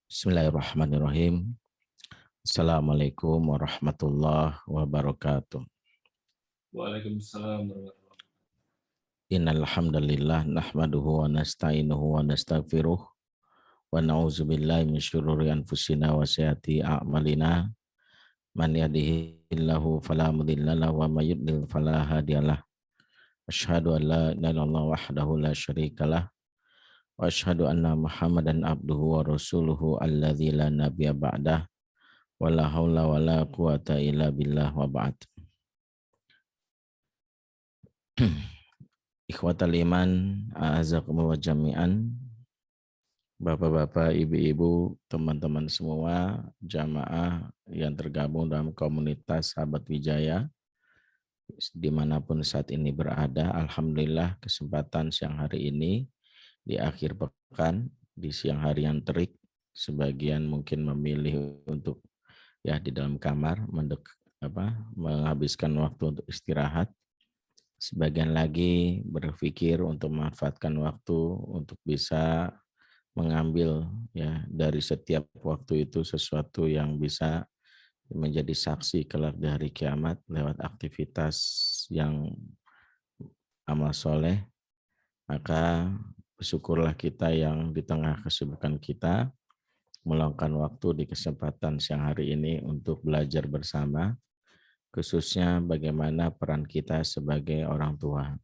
Bismillahirrahmanirrahim. Assalamualaikum warahmatullahi wabarakatuh. Waalaikumsalam warahmatullahi Innal hamdalillah nahmaduhu wa nasta'inuhu wa nastaghfiruh wa na'udzubillahi min syururi anfusina wa sayyiati a'malina. Man yahdihillahu fala mudhillalahu wa may yudlil fala hadiyalah. Asyhadu an la ilaha illallah wahdahu la syarikalah wa asyhadu anna Muhammadan abduhu wa rasuluhu alladzi la nabiyya ba'dah. Wala haula wala quwata illa billah wa ba'd. Ikhwatal iman, a'azakumullah jami'an. Bapak-bapak, ibu-ibu, teman-teman semua, jamaah yang tergabung dalam komunitas Sahabat Wijaya, dimanapun saat ini berada, alhamdulillah kesempatan siang hari ini, di akhir pekan, di siang hari yang terik, sebagian mungkin memilih untuk ya di dalam kamar, menghabiskan waktu untuk istirahat. Sebagian lagi berpikir untuk memanfaatkan waktu untuk bisa mengambil ya dari setiap waktu itu sesuatu yang bisa menjadi saksi kelak di hari kiamat lewat aktivitas yang amal soleh. Maka bersyukurlah kita yang di tengah kesibukan kita meluangkan waktu di kesempatan siang hari ini untuk belajar bersama, khususnya bagaimana peran kita sebagai orang tua.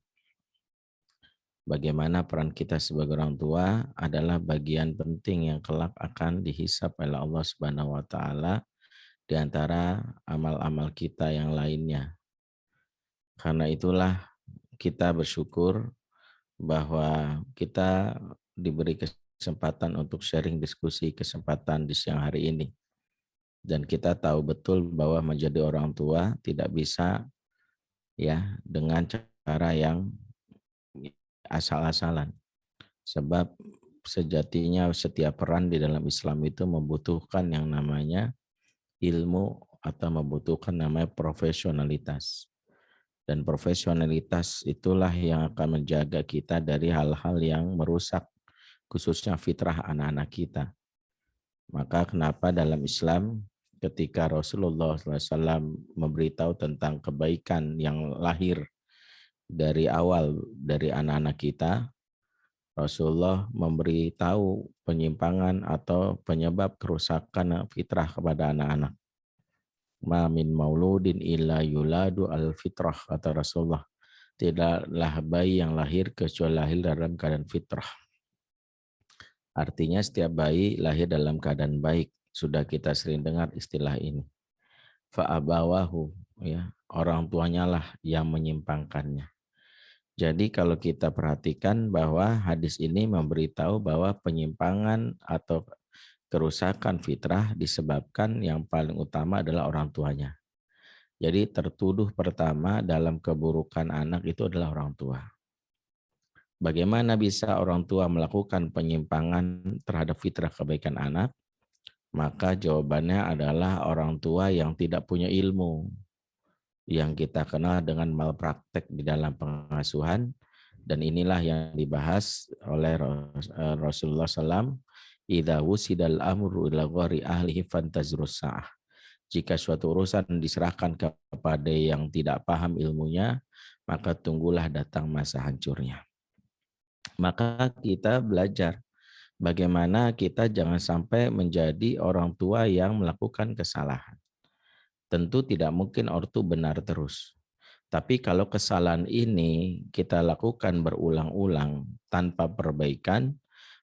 Bagaimana peran kita sebagai orang tua adalah bagian penting yang kelak akan dihisab oleh Allah Subhanahu wa taala di antara amal-amal kita yang lainnya. Karena itulah kita bersyukur bahwa kita diberi kesempatan untuk sharing diskusi kesempatan di siang hari ini. Dan kita tahu betul bahwa menjadi orang tua tidak bisa ya dengan cara yang asal-asalan. Sebab sejatinya setiap peran di dalam Islam itu membutuhkan yang namanya ilmu atau membutuhkan namanya profesionalitas. Dan profesionalitas itulah yang akan menjaga kita dari hal-hal yang merusak khususnya fitrah anak-anak kita. Maka kenapa dalam Islam ketika Rasulullah SAW memberitahu tentang kebaikan yang lahir dari awal dari anak-anak kita, Rasulullah memberitahu penyimpangan atau penyebab kerusakan fitrah kepada anak-anak. Ma min mauludin illa yuladu al fitrah, kata Rasulullah. Tidaklah bayi yang lahir kecuali lahir dalam keadaan fitrah. Artinya setiap bayi lahir dalam keadaan baik. Sudah kita sering dengar istilah ini. Fa'abawahu, ya, orang tuanya lah yang menyimpangkannya. Jadi kalau kita perhatikan bahwa hadis ini memberitahu bahwa penyimpangan atau kerusakan fitrah disebabkan yang paling utama adalah orang tuanya. Jadi tertuduh pertama dalam keburukan anak itu adalah orang tua. Bagaimana bisa orang tua melakukan penyimpangan terhadap fitrah kebaikan anak? Maka jawabannya adalah orang tua yang tidak punya ilmu, yang kita kenal dengan malpraktek di dalam pengasuhan. Dan inilah yang dibahas oleh Rasulullah SAW. Idza wusidal amru ila ghairi ahlihi fantazirus sa'ah. Jika suatu urusan diserahkan kepada yang tidak paham ilmunya, maka tunggulah datang masa hancurnya. Maka kita belajar bagaimana kita jangan sampai menjadi orang tua yang melakukan kesalahan. Tentu tidak mungkin ortu benar terus. Tapi kalau kesalahan ini kita lakukan berulang-ulang tanpa perbaikan,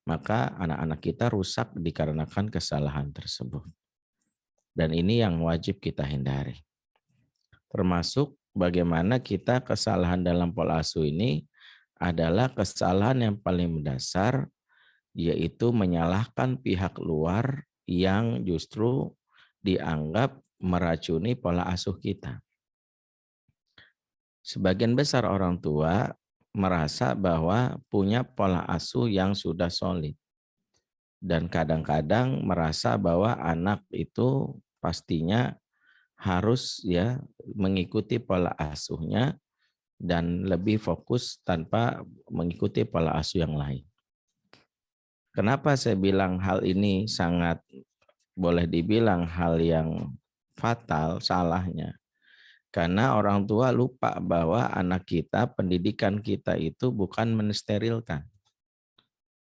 maka anak-anak kita rusak dikarenakan kesalahan tersebut. Dan ini yang wajib kita hindari. Termasuk bagaimana kita kesalahan dalam pola asuh ini adalah kesalahan yang paling mendasar, yaitu menyalahkan pihak luar yang justru dianggap meracuni pola asuh kita. Sebagian besar orang tua merasa bahwa punya pola asuh yang sudah solid. Dan kadang-kadang merasa bahwa anak itu pastinya harus ya mengikuti pola asuhnya dan lebih fokus tanpa mengikuti pola asuh yang lain. Kenapa saya bilang hal ini sangat boleh dibilang hal yang fatal salahnya? Karena orang tua lupa bahwa anak kita, pendidikan kita itu bukan mensterilkan.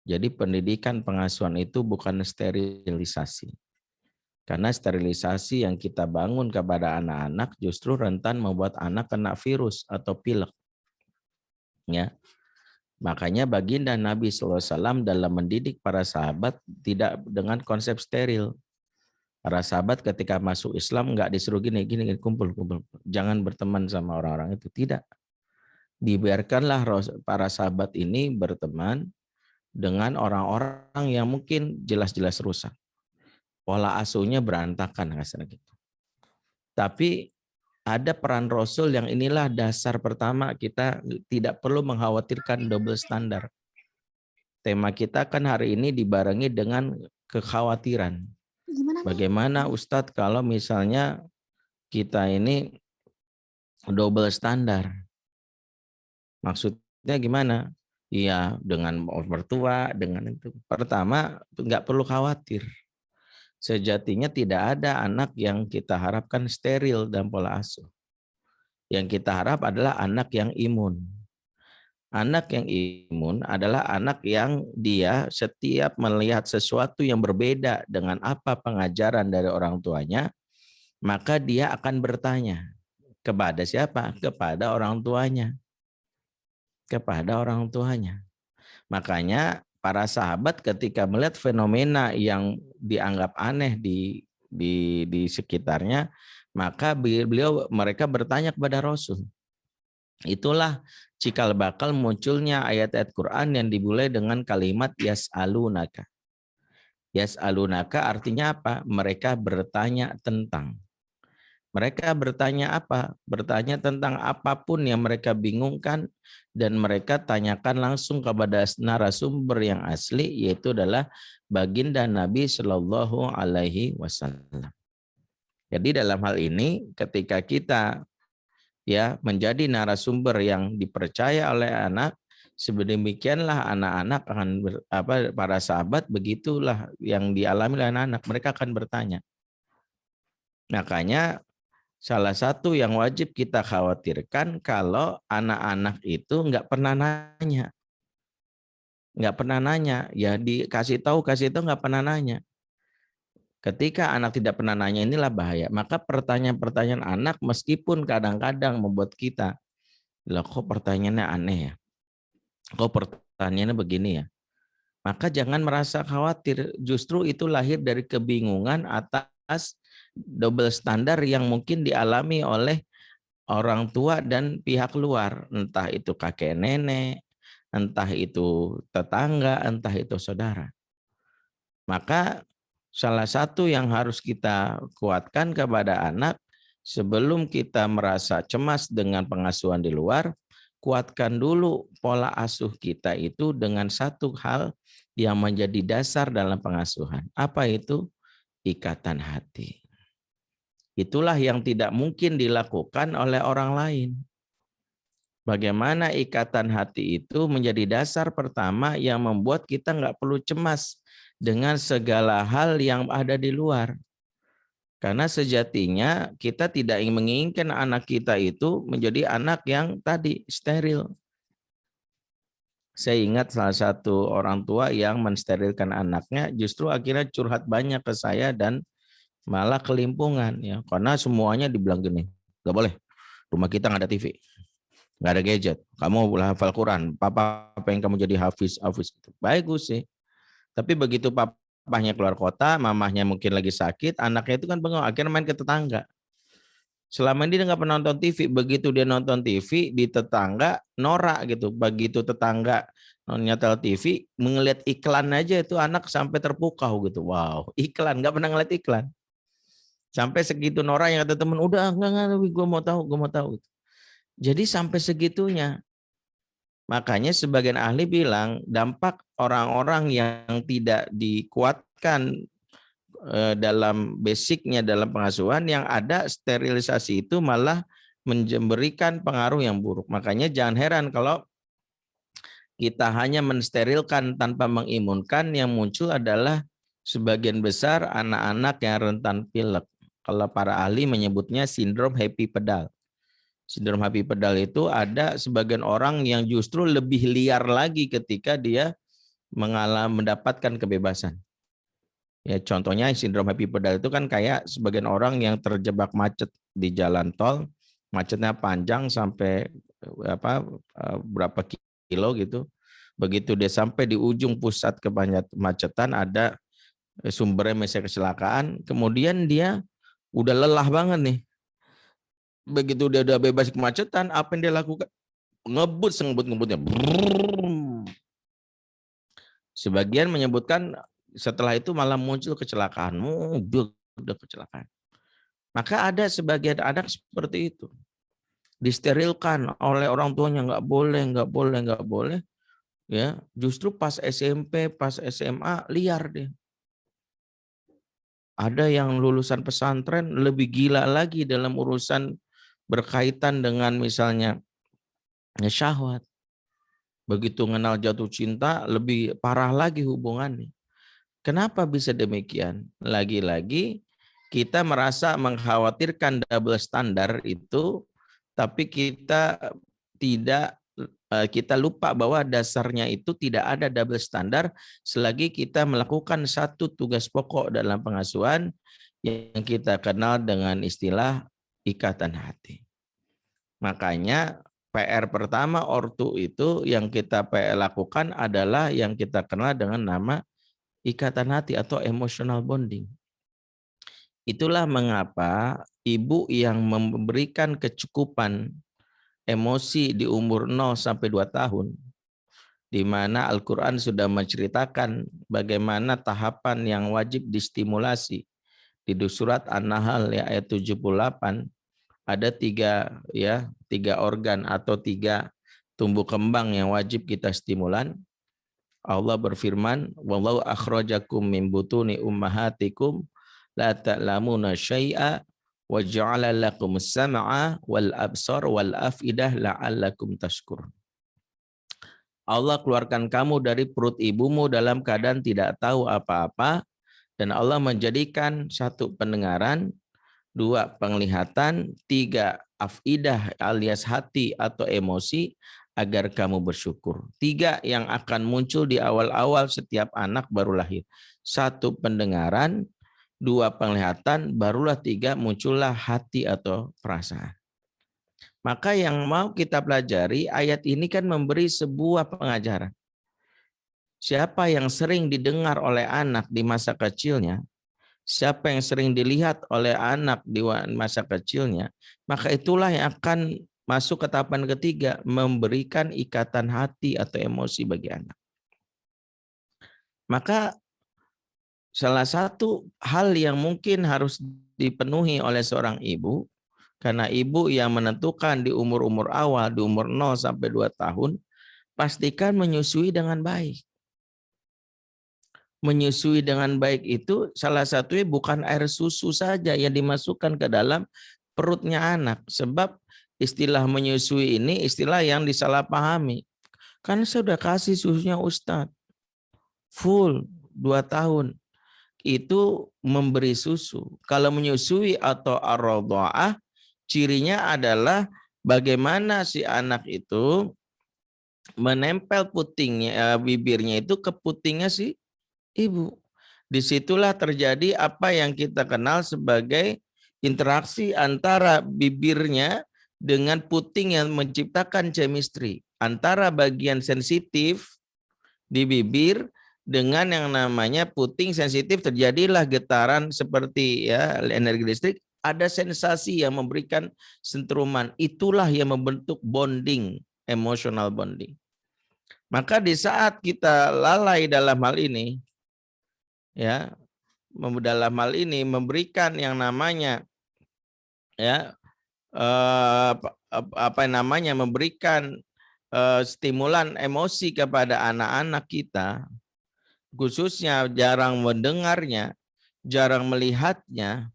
Jadi pendidikan pengasuhan itu bukan sterilisasi. Karena sterilisasi yang kita bangun kepada anak-anak justru rentan membuat anak kena virus atau pilek. Ya. Makanya baginda Nabi SAW dalam mendidik para sahabat tidak dengan konsep steril. Para sahabat ketika masuk Islam nggak disuruh gini, kumpul. Jangan berteman sama orang-orang itu. Tidak. Dibiarkanlah para sahabat ini berteman dengan orang-orang yang mungkin jelas-jelas rusak. Pola asuhnya berantakan kasarnya gitu. Tapi ada peran Rasul yang inilah dasar pertama kita tidak perlu mengkhawatirkan double standar. Tema kita kan hari ini dibarengi dengan kekhawatiran. Bagaimana Ustadz kalau misalnya kita ini double standar? Maksudnya gimana? Iya, dengan mertua, dengan itu. Pertama, nggak perlu khawatir. Sejatinya tidak ada anak yang kita harapkan steril dalam pola asuh. Yang kita harap adalah anak yang imun. Anak yang imun adalah anak yang dia setiap melihat sesuatu yang berbeda dengan apa pengajaran dari orang tuanya, maka dia akan bertanya kepada siapa? Kepada orang tuanya. Kepada orang tuanya. Makanya para sahabat ketika melihat fenomena yang dianggap aneh di sekitarnya, maka mereka bertanya kepada Rasul. Itulah cikal bakal munculnya ayat-ayat Quran yang dimulai dengan kalimat yas'alunaka. Yas'alunaka artinya apa? Mereka bertanya tentang. Mereka bertanya apa? Bertanya tentang apapun yang mereka bingungkan dan mereka tanyakan langsung kepada narasumber yang asli, yaitu adalah baginda Nabi Shallallahu Alaihi Wasallam. Jadi dalam hal ini ketika kita menjadi narasumber yang dipercaya oleh anak, sedemikianlah anak-anak akan para sahabat begitulah yang dialami oleh anak-anak, mereka akan bertanya. Makanya salah satu yang wajib kita khawatirkan kalau anak-anak itu nggak pernah nanya. Nggak pernah nanya, ya kasih tahu nggak pernah nanya. Ketika anak tidak pernah nanya inilah bahaya. Maka pertanyaan-pertanyaan anak meskipun kadang-kadang membuat kita, loh kok pertanyaannya aneh ya? Kok pertanyaannya begini ya? Maka jangan merasa khawatir. Justru itu lahir dari kebingungan atas double standar yang mungkin dialami oleh orang tua dan pihak luar. Entah itu kakek nenek, entah itu tetangga, entah itu saudara. Maka salah satu yang harus kita kuatkan kepada anak sebelum kita merasa cemas dengan pengasuhan di luar, kuatkan dulu pola asuh kita itu dengan satu hal yang menjadi dasar dalam pengasuhan. Apa itu? Ikatan hati. Itulah yang tidak mungkin dilakukan oleh orang lain. Bagaimana ikatan hati itu menjadi dasar pertama yang membuat kita nggak perlu cemas dengan segala hal yang ada di luar. Karena sejatinya kita tidak menginginkan anak kita itu menjadi anak yang tadi steril. Saya ingat salah satu orang tua yang mensterilkan anaknya justru akhirnya curhat banyak ke saya dan malah kelimpungan ya, karena semuanya dibilang gini, nggak boleh, rumah kita nggak ada TV, nggak ada gadget, kamu boleh hafal Quran, papa pengen kamu jadi hafiz gitu. Bagus sih, tapi begitu papahnya keluar kota, mamahnya mungkin lagi sakit, anaknya itu kan bengong, akhirnya main ke tetangga. Selama ini dia nggak pernah nonton TV, begitu dia nonton TV di tetangga norak gitu, begitu tetangga nyetel TV melihat iklan aja itu anak sampai terpukau gitu, wow iklan, nggak pernah ngeliat iklan. Sampai segitu norak yang kata temen, udah enggak, gue mau tahu. Jadi sampai segitunya. Makanya sebagian ahli bilang dampak orang-orang yang tidak dikuatkan dalam basicnya dalam pengasuhan, yang ada sterilisasi itu malah memberikan pengaruh yang buruk. Makanya jangan heran kalau kita hanya mensterilkan tanpa mengimunkan, yang muncul adalah sebagian besar anak-anak yang rentan pilek. Kalau para ahli menyebutnya sindrom happy pedal. Sindrom happy pedal itu ada sebagian orang yang justru lebih liar lagi ketika dia mendapatkan kebebasan. Ya, contohnya sindrom happy pedal itu kan kayak sebagian orang yang terjebak macet di jalan tol, macetnya panjang sampai berapa kilo gitu. Begitu dia sampai di ujung pusat kemacetan, ada sumbernya misalnya kecelakaan, kemudian dia udah lelah banget nih. Begitu dia udah bebas kemacetan, apa yang dia lakukan? Ngebut sengebut-ngebutnya. Sebagian menyebutkan setelah itu malah muncul kecelakaan, mobil udah kecelakaan. Maka ada sebagian anak seperti itu, disterilkan oleh orang tuanya, nggak boleh, ya. Justru pas SMP, pas SMA liar deh. Ada yang lulusan pesantren lebih gila lagi dalam urusan berkaitan dengan misalnya syahwat. Begitu mengenal jatuh cinta, lebih parah lagi hubungannya. Kenapa bisa demikian? Lagi-lagi kita merasa mengkhawatirkan double standar itu, tapi kita lupa bahwa dasarnya itu tidak ada double standar selagi kita melakukan satu tugas pokok dalam pengasuhan yang kita kenal dengan istilah ikatan hati. Makanya PR pertama ortu itu yang kita lakukan adalah yang kita kenal dengan nama ikatan hati atau emotional bonding. Itulah mengapa ibu yang memberikan kecukupan emosi di umur 0 sampai 2 tahun, di mana Al-Quran sudah menceritakan bagaimana tahapan yang wajib distimulasi. Di surat An-Nahl ya, ayat 78, ada tiga organ atau 3 tumbuh kembang yang wajib kita stimulan. Allah berfirman, wallahu akhrajakum min butuni ummahatikum la ta'lamuna syai'a wa ja'ala lakum as-sam'a wal absar wal afidah la'allakum tashkurun. Allah keluarkan kamu dari perut ibumu dalam keadaan tidak tahu apa-apa, dan Allah menjadikan 1 pendengaran, 2 penglihatan, 3 afidah alias hati atau emosi, agar kamu bersyukur. 3 yang akan muncul di awal-awal setiap anak baru lahir. 1 pendengaran, 2 penglihatan, barulah 3 muncullah hati atau perasaan. Maka yang mau kita pelajari, ayat ini kan memberi sebuah pengajaran. Siapa yang sering didengar oleh anak di masa kecilnya, siapa yang sering dilihat oleh anak di masa kecilnya, maka itulah yang akan masuk ke tahapan ketiga, memberikan ikatan hati atau emosi bagi anak. Maka salah satu hal yang mungkin harus dipenuhi oleh seorang ibu, karena ibu yang menentukan di umur-umur awal, di umur 0 sampai 2 tahun, pastikan menyusui dengan baik. Menyusui dengan baik itu salah satunya bukan air susu saja yang dimasukkan ke dalam perutnya anak. Sebab istilah menyusui ini istilah yang disalahpahami. Kan saya sudah kasih susunya Ustadz. Full 2 tahun. Itu memberi susu. Kalau menyusui atau ar-radha'ah, cirinya adalah bagaimana si anak itu menempel putingnya, bibirnya itu ke putingnya si ibu. Disitulah terjadi apa yang kita kenal sebagai interaksi antara bibirnya dengan puting yang menciptakan chemistry. Antara bagian sensitif di bibir dengan yang namanya puting sensitif, terjadilah getaran seperti ya energi listrik. Ada sensasi yang memberikan sentruman. Itulah yang membentuk bonding, emotional bonding. Maka di saat kita lalai dalam hal ini, ya, dalam hal ini memberikan yang namanya ya memberikan stimulan emosi kepada anak-anak kita, khususnya jarang mendengarnya, jarang melihatnya,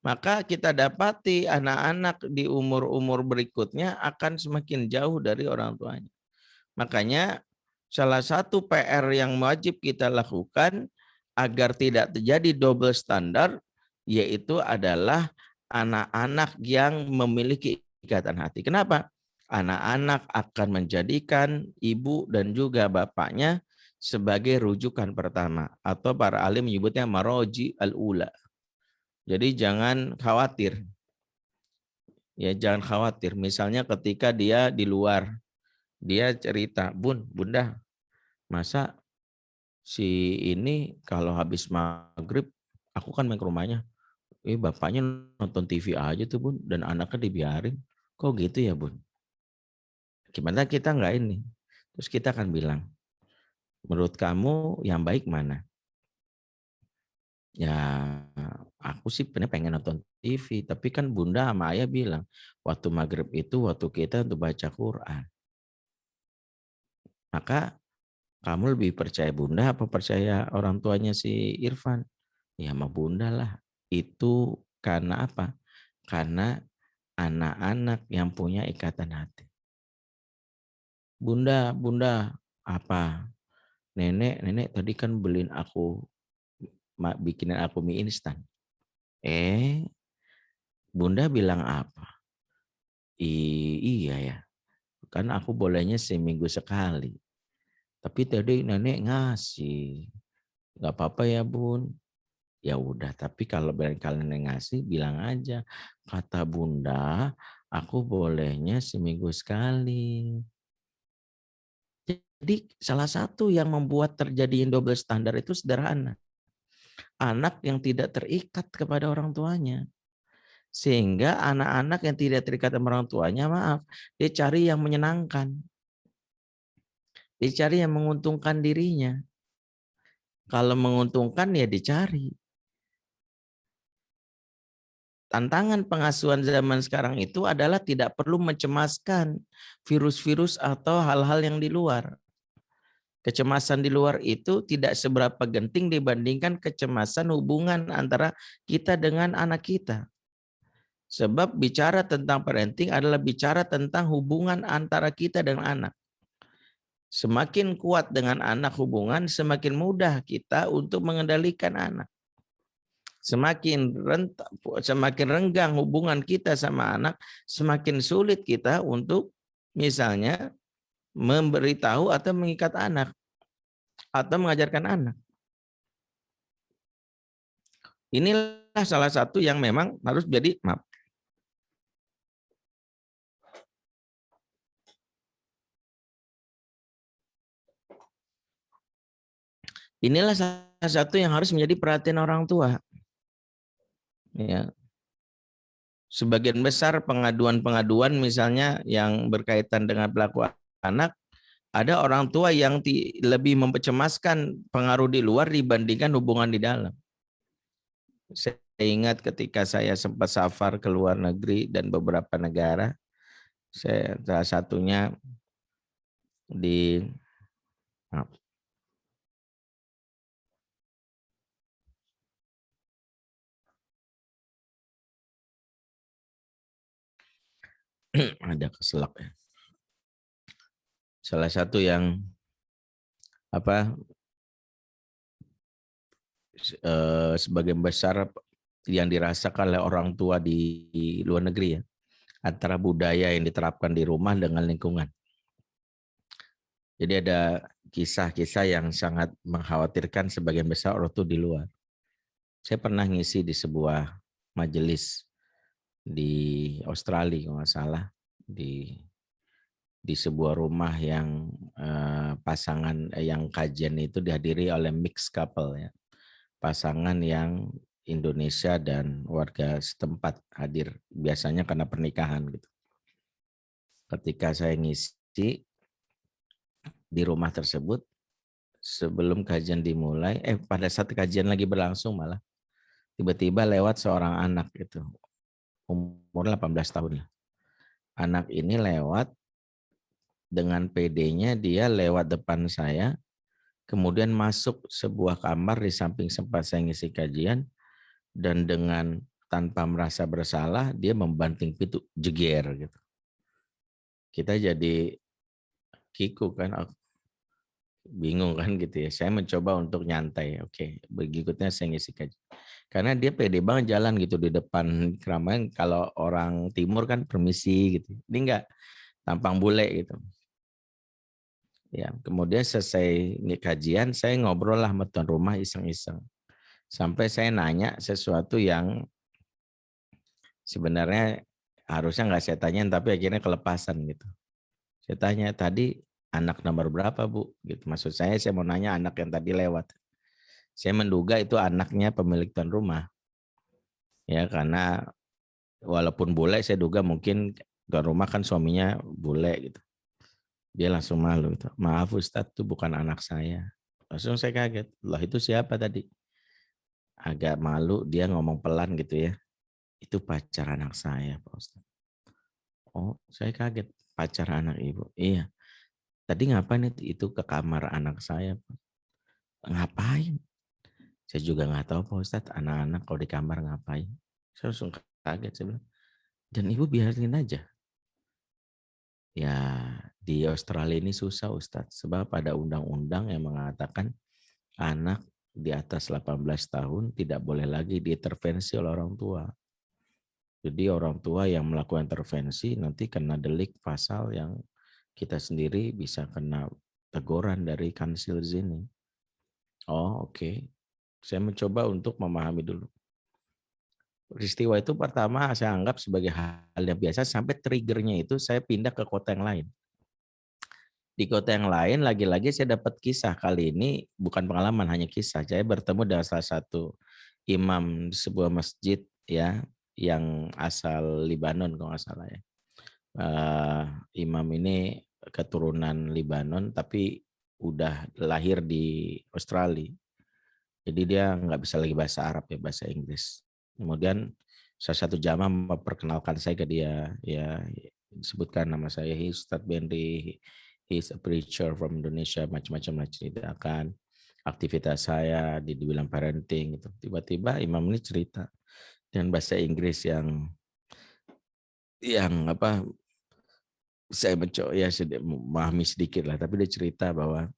maka kita dapati anak-anak di umur-umur berikutnya akan semakin jauh dari orang tuanya. Makanya salah satu PR yang wajib kita lakukan agar tidak terjadi double standar, yaitu adalah anak-anak yang memiliki ikatan hati. Kenapa? Anak-anak akan menjadikan ibu dan juga bapaknya sebagai rujukan pertama, atau para alim menyebutnya maroji al-ula. Jadi jangan khawatir. Ya, jangan khawatir. Misalnya ketika dia di luar, dia cerita, Bunda, masa si ini kalau habis maghrib, aku kan main ke rumahnya, bapaknya nonton TV aja tuh Bun, dan anaknya dibiarin. Kok gitu ya Bun? Gimana kita nggak ini? Terus kita akan bilang, menurut kamu yang baik mana? Ya, aku sih pengen nonton TV, tapi kan Bunda sama Ayah bilang, waktu maghrib itu waktu kita untuk baca Quran. Maka kamu lebih percaya Bunda apa percaya orang tuanya si Irfan? Ya sama Bunda lah. Itu karena apa? Karena anak-anak yang punya ikatan hati. Bunda, apa? Nenek tadi kan beliin aku, bikinin aku mie instan. Bunda bilang apa? Iya ya, kan aku bolehnya seminggu sekali. Tapi tadi nenek ngasih. Gak apa-apa ya Bun. Ya udah, tapi kalau kalian ngasih bilang aja, kata Bunda, aku bolehnya seminggu sekali. Jadi salah satu yang membuat terjadi double standar itu sederhana. Anak yang tidak terikat kepada orang tuanya. Sehingga anak-anak yang tidak terikat sama orang tuanya, maaf, dia cari yang menyenangkan. Dia cari yang menguntungkan dirinya. Kalau menguntungkan ya dicari. Tantangan pengasuhan zaman sekarang itu adalah tidak perlu mencemaskan virus-virus atau hal-hal yang di luar. Kecemasan di luar itu tidak seberapa genting dibandingkan kecemasan hubungan antara kita dengan anak kita. Sebab bicara tentang parenting adalah bicara tentang hubungan antara kita dengan anak. Semakin kuat dengan anak hubungan, semakin mudah kita untuk mengendalikan anak. Semakin renggang hubungan kita sama anak, semakin sulit kita untuk misalnya memberitahu atau mengikat anak atau mengajarkan anak. Inilah salah satu yang memang harus jadi maaf. Inilah salah satu yang harus menjadi perhatian orang tua. Ya. Sebagian besar pengaduan-pengaduan misalnya yang berkaitan dengan perilaku anak, ada orang tua yang lebih mempercemaskan pengaruh di luar dibandingkan hubungan di dalam. Saya ingat ketika saya sempat safar ke luar negeri dan beberapa negara, salah satunya di ada keselak ya. Salah satu yang sebagian besar yang dirasakan oleh orang tua di luar negeri ya, antara budaya yang diterapkan di rumah dengan lingkungan. Jadi ada kisah-kisah yang sangat mengkhawatirkan sebagian besar orang tua di luar. Saya pernah ngisi di sebuah majelis di Australia kalau nggak salah, di sebuah rumah yang pasangan yang kajian itu dihadiri oleh mixed couple ya, pasangan yang Indonesia dan warga setempat hadir, biasanya karena pernikahan gitu. Ketika saya ngisi di rumah tersebut, sebelum kajian dimulai, pada saat kajian lagi berlangsung malah tiba-tiba lewat seorang anak itu, umur 18 tahun lah. Anak ini lewat dengan PD-nya, dia lewat depan saya, kemudian masuk sebuah kamar di samping sempat saya ngisi kajian, dan dengan tanpa merasa bersalah dia membanting pintu, jeger gitu. Kita jadi kiku kan, Bingung kan gitu ya. Saya mencoba untuk nyantai. Oke, berikutnya saya ngisi kaji. Karena dia pede banget jalan gitu di depan keramaian. Kalau orang timur kan permisi gitu. Ini enggak, tampang bule gitu. Ya, kemudian selesai kajian, saya ngobrol lah sama tuan rumah iseng-iseng. Sampai saya nanya sesuatu yang sebenarnya harusnya nggak saya tanyain, tapi akhirnya kelepasan gitu. Saya tanya, tadi anak nomor berapa Bu? Gitu. Maksud saya mau nanya anak yang tadi lewat. Saya menduga itu anaknya pemilik tuan rumah. Ya, karena walaupun bule, saya duga mungkin tuan rumah kan suaminya bule gitu. Dia langsung malu gitu. Maaf Ustadz, itu bukan anak saya. Langsung saya kaget. Loh itu siapa tadi? Agak malu, dia ngomong pelan gitu ya. Itu pacar anak saya Pak Ustadz. Oh, saya kaget. Pacar anak ibu. Iya. Tadi ngapain itu ke kamar anak saya? Ngapain? Saya juga nggak tahu Pak Ustadz, anak-anak kalau di kamar ngapain. Saya langsung kaget. Saya bilang, dan ibu biarin aja. Ya, di Australia ini susah Ustadz. Sebab ada undang-undang yang mengatakan anak di atas 18 tahun tidak boleh lagi diintervensi oleh orang tua. Jadi orang tua yang melakukan intervensi nanti kena delik pasal yang kita sendiri bisa kena teguran dari kansil sini. Oh oke. Saya mencoba untuk memahami dulu. Peristiwa itu pertama saya anggap sebagai hal yang biasa sampai triggernya itu saya pindah ke kota yang lain. Di kota yang lain lagi-lagi saya dapat kisah, kali ini bukan pengalaman hanya kisah. Saya bertemu dengan salah satu imam di sebuah masjid ya yang asal Libanon kalau nggak salah ya. Imam ini keturunan Libanon tapi udah lahir di Australia. Jadi dia nggak bisa lagi bahasa Arab ya, bahasa Inggris. Kemudian salah satu jamaah memperkenalkan saya ke dia, ya disebutkan nama saya, Ustadz Benri, he's a preacher from Indonesia, macam-macam lah ceritakan aktivitas saya di bidang parenting gitu. Tiba-tiba imam ini cerita dengan bahasa Inggris yang apa saya mencoba ya memahami sedikit lah, tapi dia cerita bahwa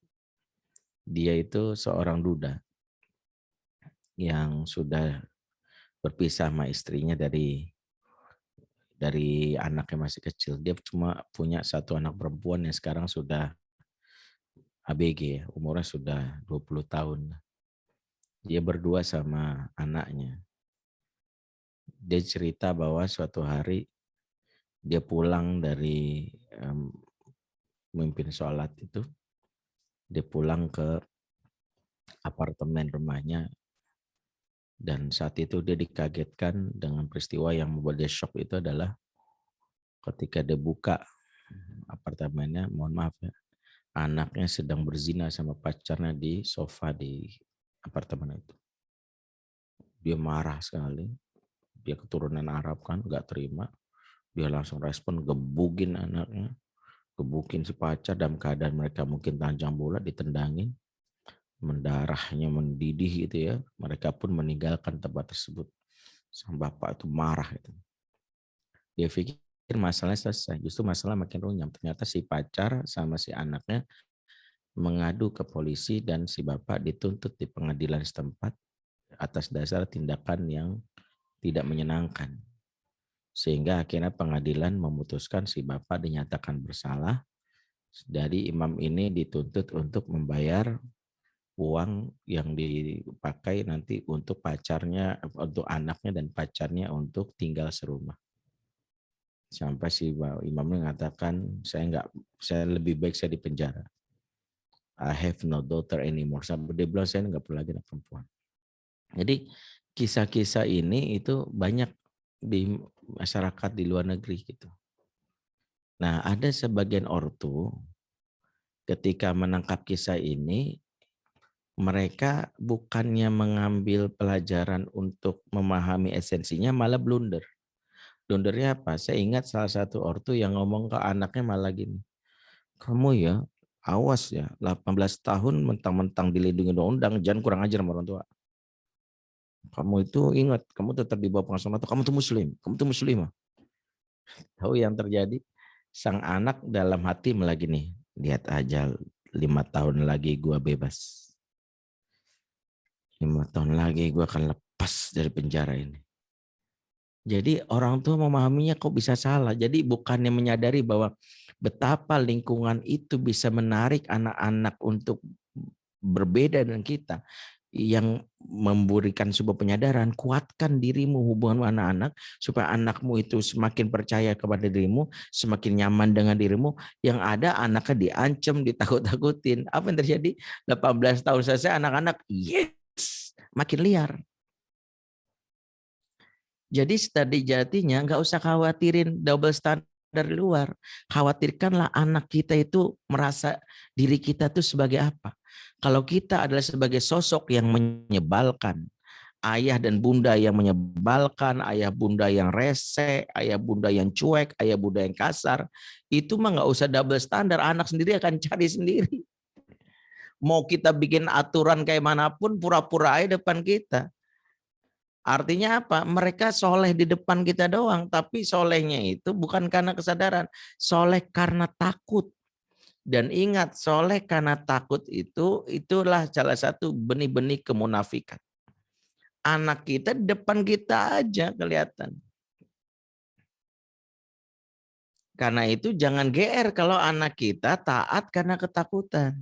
dia itu seorang duda yang sudah berpisah sama istrinya dari anak yang masih kecil. Dia cuma punya satu anak perempuan yang sekarang sudah ABG ya, umurnya sudah 20 tahun. Dia berdua sama anaknya. Dia cerita bahwa suatu hari dia pulang dari memimpin sholat itu, dia pulang ke apartemen rumahnya dan saat itu dia dikagetkan dengan peristiwa yang membuat dia shock itu adalah ketika dia buka apartemennya, mohon maaf ya, anaknya sedang berzina sama pacarnya di sofa di apartemen itu. Dia marah sekali, dia keturunan Arab kan, nggak terima, dia langsung respon gebugin anaknya, gebukin si pacar dalam keadaan mereka mungkin telanjang bulat, ditendangin, mendarahnya mendidih gitu ya, mereka pun meninggalkan tempat tersebut. Sang bapak itu marah itu. Dia pikir masalahnya selesai, justru masalah makin runyam. Ternyata si pacar sama si anaknya mengadu ke polisi dan si bapak dituntut di pengadilan setempat atas dasar tindakan yang tidak menyenangkan. Sehingga akhirnya pengadilan memutuskan si bapak dinyatakan bersalah. Dari imam ini dituntut untuk membayar uang yang dipakai nanti untuk pacarnya, untuk anaknya dan pacarnya untuk tinggal serumah. Sampai si imam mengatakan saya lebih baik saya di penjara. I have no daughter anymore. Sampai dia bilang saya nggak perlu lagi anak perempuan. Jadi kisah-kisah ini itu banyak di masyarakat di luar negeri gitu. Nah ada sebagian ortu ketika menangkap kisah ini mereka bukannya mengambil pelajaran untuk memahami esensinya malah blunder. Blundernya apa? Saya ingat salah satu ortu yang ngomong ke anaknya malah gini. Kamu ya, awas ya, 18 tahun mentang-mentang dilindungi undang-undang, jangan kurang ajar sama orang tua. Kamu itu ingat, kamu tetap di bawah pengasuhan atau kamu tuh muslim, kamu tuh muslimah. Tahu yang terjadi? Sang anak dalam hati malah gini, lihat aja 5 tahun lagi gue bebas. 5 tahun lagi gue akan lepas dari penjara ini. Jadi orang tua memahaminya kok bisa salah. Jadi bukannya menyadari bahwa betapa lingkungan itu bisa menarik anak-anak untuk berbeda dengan kita. Yang memberikan sebuah penyadaran, kuatkan dirimu hubungan anak-anak supaya anakmu itu semakin percaya kepada dirimu, semakin nyaman dengan dirimu. Yang ada anaknya diancam, ditakut-takutin. Apa yang terjadi? 18 tahun selesai anak-anak yes, makin liar. Jadi studi jatinya nggak usah khawatirin double standar dari luar. Khawatirkanlah anak kita itu merasa diri kita itu sebagai apa. Kalau kita adalah sebagai sosok yang menyebalkan, ayah dan bunda yang menyebalkan, ayah bunda yang rese, ayah bunda yang cuek, ayah bunda yang kasar, itu mah nggak usah double standar, anak sendiri akan cari sendiri. Mau kita bikin aturan kayak manapun, pura-pura aja depan kita. Artinya apa? Mereka soleh di depan kita doang, tapi solehnya itu bukan karena kesadaran, soleh karena takut. Dan ingat, soleh karena takut itulah salah satu benih-benih kemunafikan. Anak kita di depan kita aja kelihatan. Karena itu jangan GR kalau anak kita taat karena ketakutan.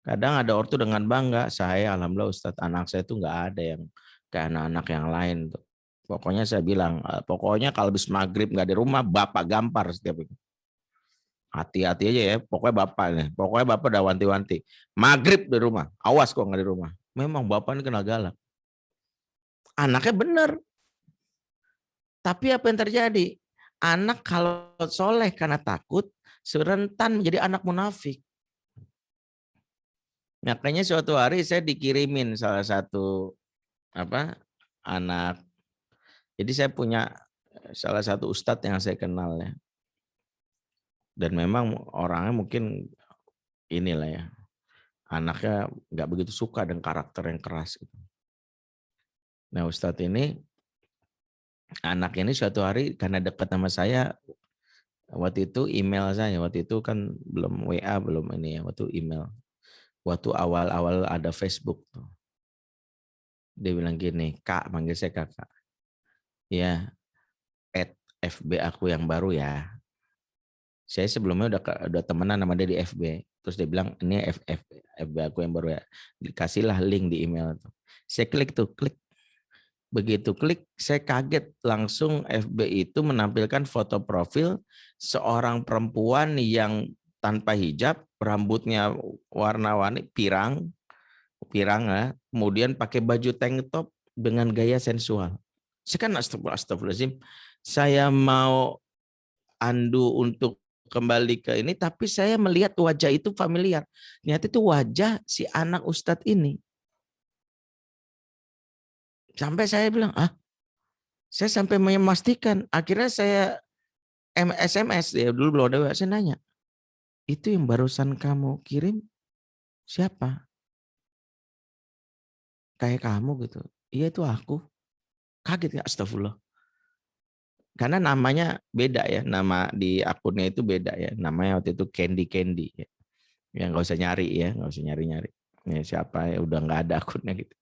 Kadang ada ortu dengan bangga, saya alhamdulillah Ustadz, anak saya itu nggak ada yang kayak anak-anak yang lain tuh. Pokoknya saya bilang, pokoknya kalau habis maghrib nggak di rumah, bapak gampar setiap itu. Hati-hati aja ya, pokoknya bapak nih, pokoknya bapak udah wanti-wanti. Maghrib di rumah, awas kok nggak di rumah. Memang bapak ini kena galak. Anaknya bener, tapi apa yang terjadi? Anak kalau soleh karena takut, serentan menjadi anak munafik. Makanya suatu hari saya dikirimin salah satu anak. Jadi saya punya salah satu ustadz yang saya kenal ya. Dan memang orangnya mungkin inilah ya. Anaknya nggak begitu suka dengan karakter yang keras gitu. Nah ustadz ini, anak ini suatu hari karena dekat sama saya, waktu itu email saya, waktu itu kan belum WA, belum ini ya, waktu email. Waktu awal-awal ada Facebook tuh. Dia bilang gini, Kak, manggil saya kakak. Ya, add FB aku yang baru ya. Saya sebelumnya udah temenan sama dia di FB. Terus dia bilang, ini FB aku yang baru ya. Dikasihlah link di email. Saya klik tuh, klik. Begitu klik, saya kaget langsung FB itu menampilkan foto profil seorang perempuan yang tanpa hijab, rambutnya warna-warni, pirang ya, kemudian pakai baju tank top dengan gaya sensual. Saya kan astagfirullahaladzim, saya mau andu untuk kembali ke ini, tapi saya melihat wajah itu familiar. Ternyata itu wajah si anak ustadz ini. Sampai saya bilang, saya sampai memastikan. Akhirnya saya SMS, ya dulu belum ada WA, saya nanya, itu yang barusan kamu kirim siapa? Kayak kamu gitu. Iya itu aku. Kaget ya, astagfirullah. Karena namanya beda ya, nama di akunnya itu beda ya. Namanya waktu itu Candy ya. Ya nggak usah nyari ya, nggak usah nyari-nyari. Ya, siapa ya, udah nggak ada akunnya gitu.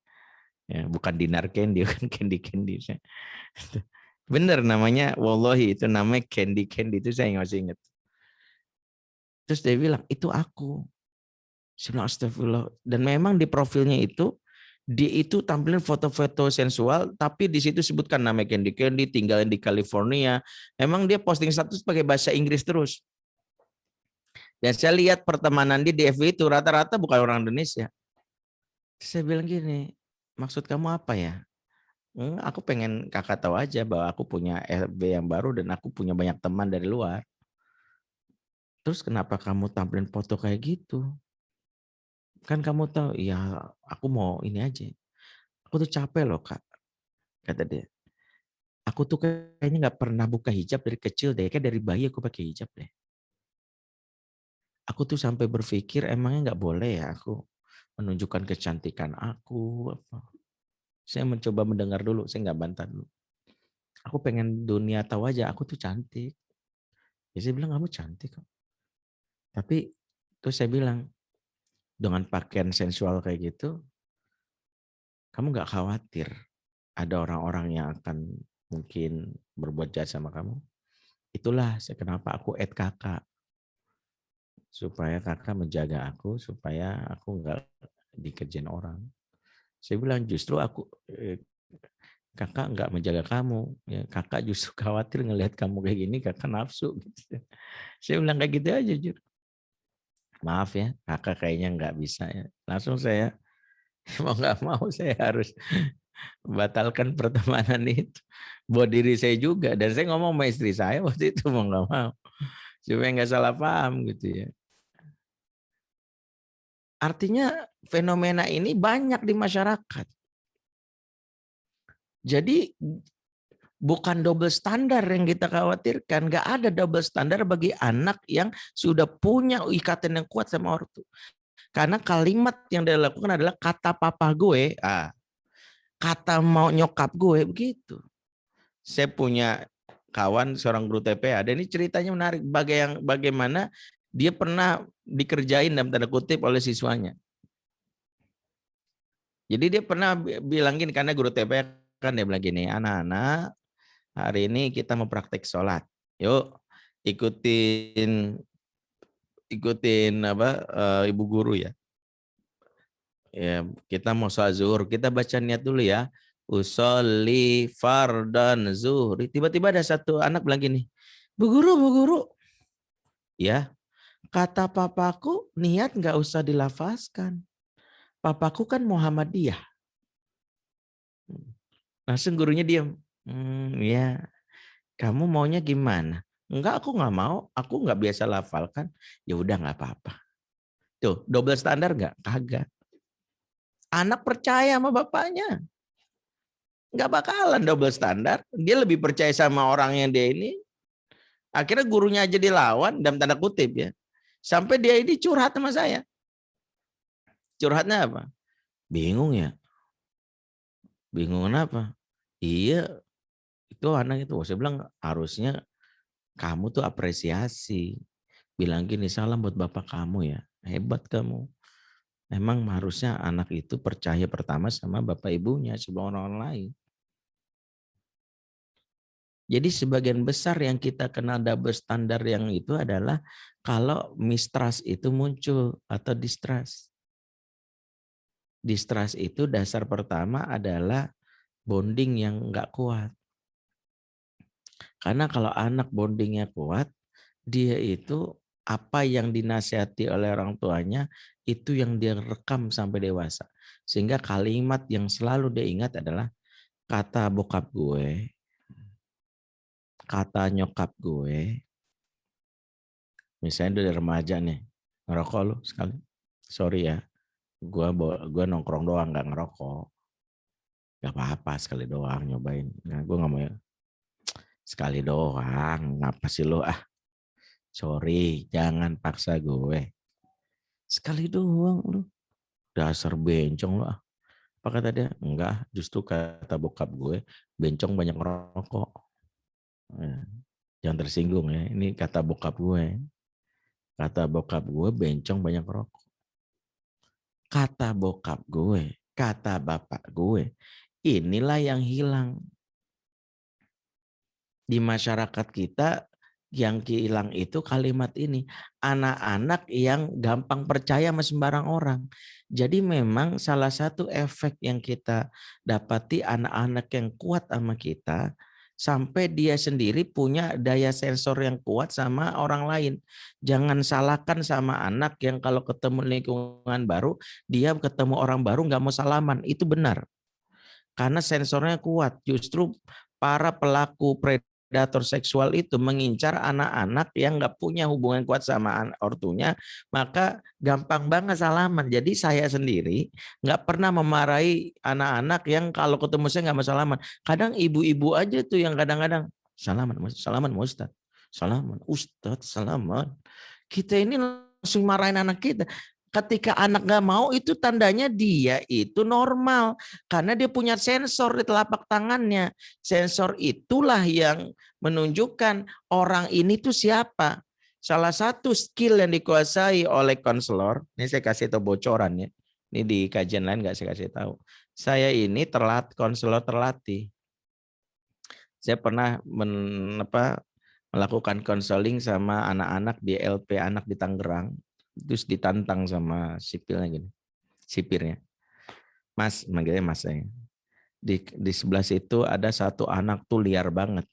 Ya, bukan Dinar Candy, kan Candy. Bener namanya, wallahi itu namanya Candy itu saya nggak masih ingat. Terus dia bilang, itu aku. Saya bilang astagfirullah. Dan memang di profilnya itu, dia itu tampilin foto-foto sensual, tapi di situ sebutkan nama Candy, tinggalin di California. Emang dia posting status pakai bahasa Inggris terus. Dan saya lihat pertemanan dia di FB itu rata-rata bukan orang Indonesia. Saya bilang gini, maksud kamu apa ya? Aku pengen kakak tahu aja bahwa aku punya FB yang baru dan aku punya banyak teman dari luar. Terus kenapa kamu tampilin foto kayak gitu? Kan kamu tahu, ya aku mau ini aja. Aku tuh capek loh kak, kata dia. Aku tuh kayaknya nggak pernah buka hijab dari kecil deh, kayak dari bayi aku pakai hijab deh. Aku tuh sampai berpikir emangnya nggak boleh ya aku menunjukkan kecantikan aku. Saya mencoba mendengar dulu, saya nggak bantah dulu. Aku pengen dunia tahu aja, aku tuh cantik. Ya saya bilang kamu cantik kok. Tapi Terus saya bilang, dengan pakaian sensual kayak gitu, kamu nggak khawatir ada orang-orang yang akan mungkin berbuat jahat sama kamu? Itulah kenapa aku add kakak. Supaya kakak menjaga aku, supaya aku nggak dikerjain orang. Saya bilang justru kakak nggak menjaga kamu. Ya, kakak justru khawatir ngelihat kamu kayak gini, kakak nafsu. Gitu. Saya bilang kayak gitu aja, jujur. Maaf ya, kakak kayaknya nggak bisa ya. Langsung saya mau nggak mau saya harus batalkan pertemanan itu buat diri saya juga, dan saya ngomong sama istri saya waktu itu mau nggak mau supaya nggak salah paham gitu ya. Artinya fenomena ini banyak di masyarakat. Jadi bukan double standar yang kita khawatirkan. Nggak ada double standar bagi anak yang sudah punya ikatan yang kuat sama ortu. Karena kalimat yang dia lakukan adalah kata papa gue, kata mau nyokap gue, begitu. Saya punya kawan seorang guru TPA, dan ini ceritanya menarik. Bagaimana dia pernah dikerjain dalam tanda kutip oleh siswanya. Jadi dia pernah bilang gini, karena guru TPA kan dia bilang gini, anak-anak hari ini kita mau praktek sholat. Yuk ikutin apa ibu guru ya. Ya, kita mau sholat zuhur, kita baca niat dulu ya. Usolli fardan zuhri. Tiba-tiba ada satu anak bilang gini, Bu guru, ya kata papaku niat nggak usah dilafazkan. Papaku kan Muhammadiyah. Langsung gurunya diam. Ya, kamu maunya gimana? Enggak, aku nggak mau. Aku nggak biasa lafalkan. Ya udah nggak apa-apa. Tuh, double standar nggak? Kagak. Anak percaya sama bapaknya. Nggak bakalan double standar. Dia lebih percaya sama orang yang dia ini. Akhirnya gurunya aja dilawan, dalam tanda kutip ya. Sampai dia ini curhat sama saya. Curhatnya apa? Bingung ya. Bingung kenapa? Iya, itu anak itu. Saya bilang harusnya kamu tuh apresiasi. Bilang gini, salam buat bapak kamu ya. Hebat kamu. Memang harusnya anak itu percaya pertama sama bapak ibunya sebelum orang lain. Jadi sebagian besar yang kita kenal double standar yang itu adalah kalau mistrust itu muncul atau distrust. Distrust itu dasar pertama adalah bonding yang nggak kuat. Karena kalau anak bondingnya kuat, dia itu apa yang dinasihati oleh orang tuanya itu yang dia rekam sampai dewasa. Sehingga kalimat yang selalu dia ingat adalah kata bokap gue, kata nyokap gue. Misalnya dari remaja nih, ngerokok lu sekali. Sorry ya, gue nongkrong doang nggak ngerokok. Gak apa-apa sekali doang nyobain. Nah, gue nggak mau ya. Sekali doang, ngapa sih lu sorry, jangan paksa gue. Sekali doang lu. Dasar bencong lu Apa kata dia? Enggak, justru kata bokap gue, bencong banyak rokok. Jangan tersinggung ya, ini kata bokap gue. Kata bokap gue, bencong banyak rokok. Kata bokap gue, kata bapak gue. Inilah yang hilang. Di masyarakat kita yang hilang itu kalimat ini. Anak-anak yang gampang percaya sama sembarang orang. Jadi memang salah satu efek yang kita dapati anak-anak yang kuat sama kita, sampai dia sendiri punya daya sensor yang kuat sama orang lain. Jangan salahkan sama anak yang kalau ketemu lingkungan baru, dia ketemu orang baru nggak mau salaman. Itu benar. Karena sensornya kuat. Justru para pelaku predator seksual itu mengincar anak-anak yang nggak punya hubungan kuat sama ortunya, maka gampang banget salaman. Jadi saya sendiri nggak pernah memarahi anak-anak yang kalau ketemu saya nggak mau salaman. Kadang ibu-ibu aja tuh yang kadang-kadang salaman Ustaz, salaman Ustaz, salaman. Kita ini langsung marahin anak kita. Ketika anak gak mau itu tandanya dia itu normal. Karena dia punya sensor di telapak tangannya. Sensor itulah yang menunjukkan orang ini tuh siapa. Salah satu skill yang dikuasai oleh konselor, ini saya kasih tahu bocoran ya. Ini di kajian lain nggak saya kasih tahu. Saya ini konselor terlatih. Saya pernah melakukan konseling sama anak-anak di LP anak di Tangerang. Terus ditantang sama sipirnya gini. Sipirnya. Mas, manggilnya Mas saya. Di sebelah situ ada satu anak tuh liar banget.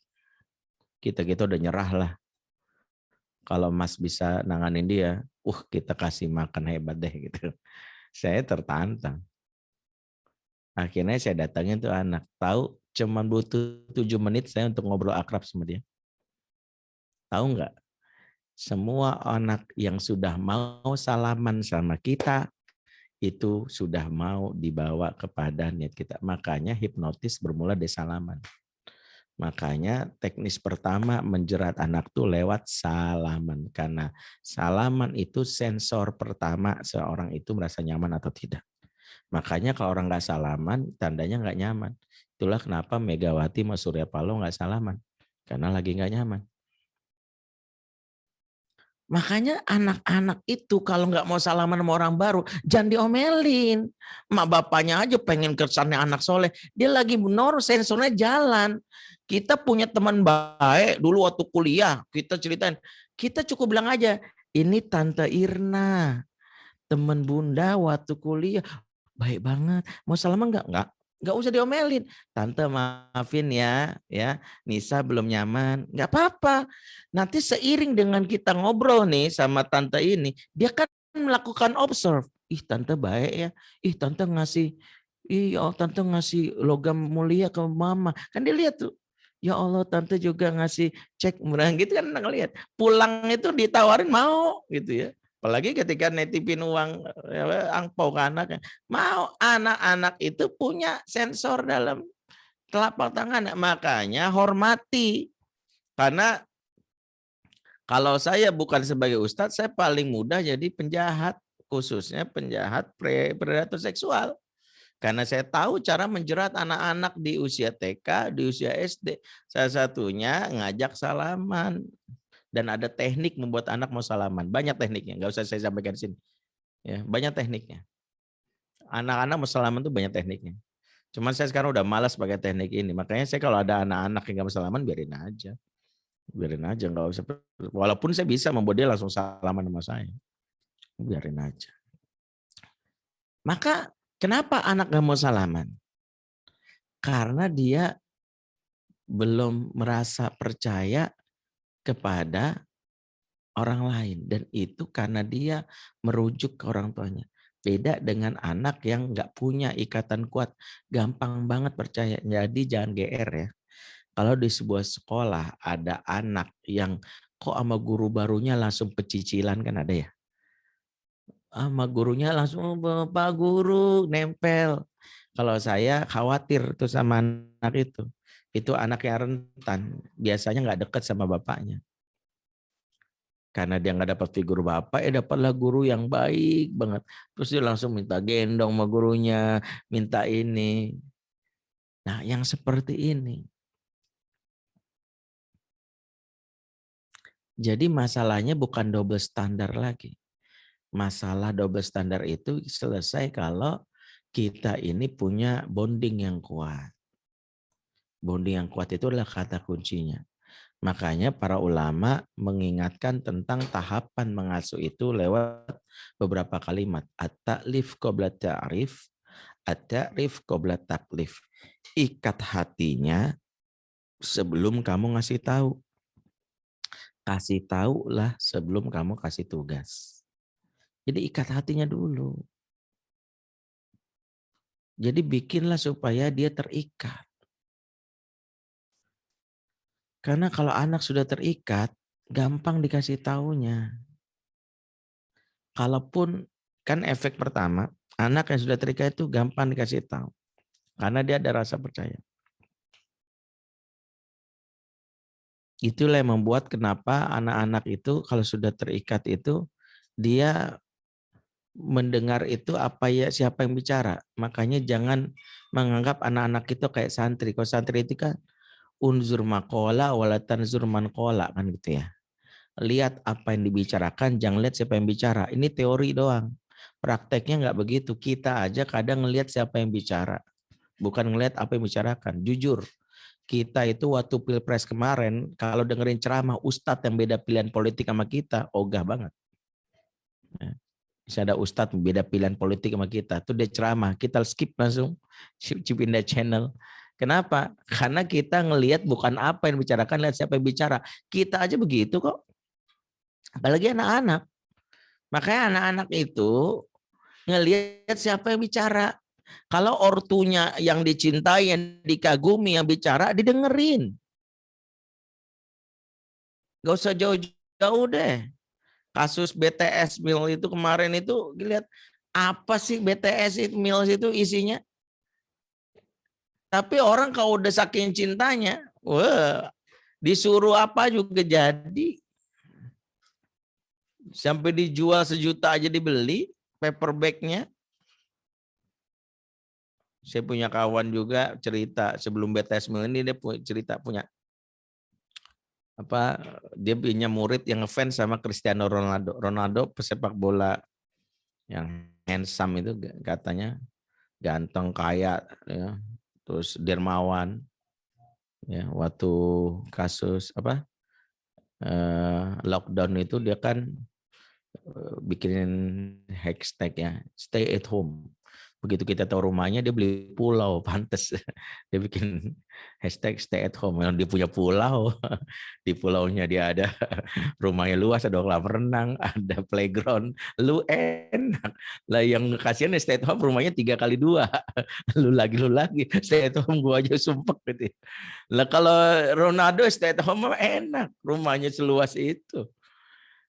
Kita udah nyerah lah. Kalau Mas bisa nanganin dia, kita kasih makan hebat deh gitu. Saya tertantang. Akhirnya saya datangin tuh anak. Tahu cuman butuh 7 menit saya untuk ngobrol akrab sama dia. Tahu nggak? Semua anak yang sudah mau salaman sama kita, itu sudah mau dibawa kepada niat kita. Makanya hipnotis bermula dari salaman. Makanya teknis pertama menjerat anak tuh lewat salaman. Karena salaman itu sensor pertama seorang itu merasa nyaman atau tidak. Makanya kalau orang nggak salaman, tandanya nggak nyaman. Itulah kenapa Megawati sama Surya Paloh nggak salaman. Karena lagi nggak nyaman. Makanya anak-anak itu kalau nggak mau salaman sama orang baru, jangan diomelin. Mak bapaknya aja pengen kesannya anak soleh. Dia lagi sensornya jalan. Kita punya teman baik dulu waktu kuliah. Kita ceritain. Kita cukup bilang aja, ini Tante Irna. Teman bunda waktu kuliah. Baik banget. Mau salaman nggak? Nggak usah diomelin. Tante maafin ya, Nisa belum nyaman. Nggak apa-apa. Nanti seiring dengan kita ngobrol nih sama tante ini, dia kan melakukan observe. Ih tante baik ya. Ih tante ngasih, tante ngasih logam mulia ke mama. Kan dia lihat tuh. Ya Allah tante juga ngasih cek murah gitu kan ngelihat. Pulang itu ditawarin mau gitu ya. Apalagi ketika netipin uang angpau ke anaknya. Mau anak-anak itu punya sensor dalam telapak tangan. Makanya hormati. Karena kalau saya bukan sebagai ustadz, saya paling mudah jadi penjahat. Khususnya penjahat predator seksual. Karena saya tahu cara menjerat anak-anak di usia TK, di usia SD. Salah satunya ngajak salaman. Dan ada teknik membuat anak mau salaman. Banyak tekniknya, nggak usah saya sampaikan di sini. Ya, banyak tekniknya. Anak-anak mau salaman tuh banyak tekniknya. Cuman saya sekarang udah malas pakai teknik ini. Makanya saya kalau ada anak-anak yang nggak mau salaman, biarin aja. Biarin aja, nggak usah. Walaupun saya bisa membuat dia langsung salaman sama saya. Biarin aja. Maka kenapa anak nggak mau salaman? Karena dia belum merasa percaya kepada orang lain. Dan itu karena dia merujuk ke orang tuanya. Beda dengan anak yang nggak punya ikatan kuat. Gampang banget percaya. Jadi jangan GR ya. Kalau di sebuah sekolah ada anak yang kok sama guru barunya langsung pecicilan kan ada ya. Sama gurunya langsung Pak Guru nempel. Kalau saya khawatir tuh sama anak itu. Itu anak yang rentan. Biasanya nggak dekat sama bapaknya. Karena dia nggak dapat figur bapak, dapatlah guru yang baik banget. Terus dia langsung minta gendong sama gurunya, minta ini. Nah, yang seperti ini. Jadi masalahnya bukan double standar lagi. Masalah double standar itu selesai kalau kita ini punya bonding yang kuat. Bonding yang kuat itu adalah kata kuncinya. Makanya para ulama mengingatkan tentang tahapan mengasuh itu lewat beberapa kalimat. At-ta'lif qabla ta'rif, at-ta'rif qabla taklif. Ikat hatinya sebelum kamu ngasih tahu. Kasih tahu lah sebelum kamu kasih tugas. Jadi ikat hatinya dulu. Jadi bikinlah supaya dia terikat. Karena kalau anak sudah terikat, gampang dikasih taunya. Kalaupun kan efek pertama, anak yang sudah terikat itu gampang dikasih tahu. Karena dia ada rasa percaya. Itulah yang membuat kenapa anak-anak itu kalau sudah terikat itu, dia mendengar itu apa ya siapa yang bicara. Makanya jangan menganggap anak-anak itu kayak santri. Kalau santri itu kan unzur makola wala tanzur man kola kan gitu ya. lihat apa yang dibicarakan, jangan lihat siapa yang bicara. Ini teori doang. Prakteknya nggak begitu. Kita aja kadang ngelihat siapa yang bicara, bukan ngelihat apa yang bicarakan. Jujur, kita itu waktu pilpres kemarin, kalau dengerin ceramah ustadz yang beda pilihan politik sama kita, ogah banget. Bisa ada ustadz beda pilihan politik sama kita, tuh dia ceramah, kita skip langsung, pindah channel. Kenapa? Karena kita ngelihat bukan apa yang dibicarakan, lihat siapa yang bicara. Kita aja begitu kok. Apalagi anak-anak. Makanya anak-anak itu ngelihat siapa yang bicara. Kalau ortunya yang dicintai, yang dikagumi, yang bicara, didengerin. Gak usah jauh-jauh deh. Kasus BTS Meal itu kemarin itu, lihat apa sih BTS Meal itu isinya. Tapi orang kalau udah saking cintanya, wah, disuruh apa juga jadi. Sampai dijual 1 juta aja dibeli paperbacknya. Saya punya kawan juga cerita sebelum BTS Meal ini, dia cerita punya apa, dia punya murid yang ngefans sama Cristiano Ronaldo. Ronaldo pesepak bola yang handsome itu, katanya ganteng, kaya, ya, terus dermawan. Ya, waktu kasus apa lockdown itu dia kan bikinin hashtag ya, stay at home. Begitu kita tahu rumahnya, dia beli pulau, pantes. Dia bikin hashtag stay at home. Yang dia punya pulau, di pulaunya dia ada rumahnya luas, ada kolam renang, ada playground. Lu enak. Lah yang kasihan stay at home rumahnya 3x2. Lu lagi, stay at home gua aja sumpek gitu. Lah kalau Ronaldo stay at home enak, rumahnya seluas itu.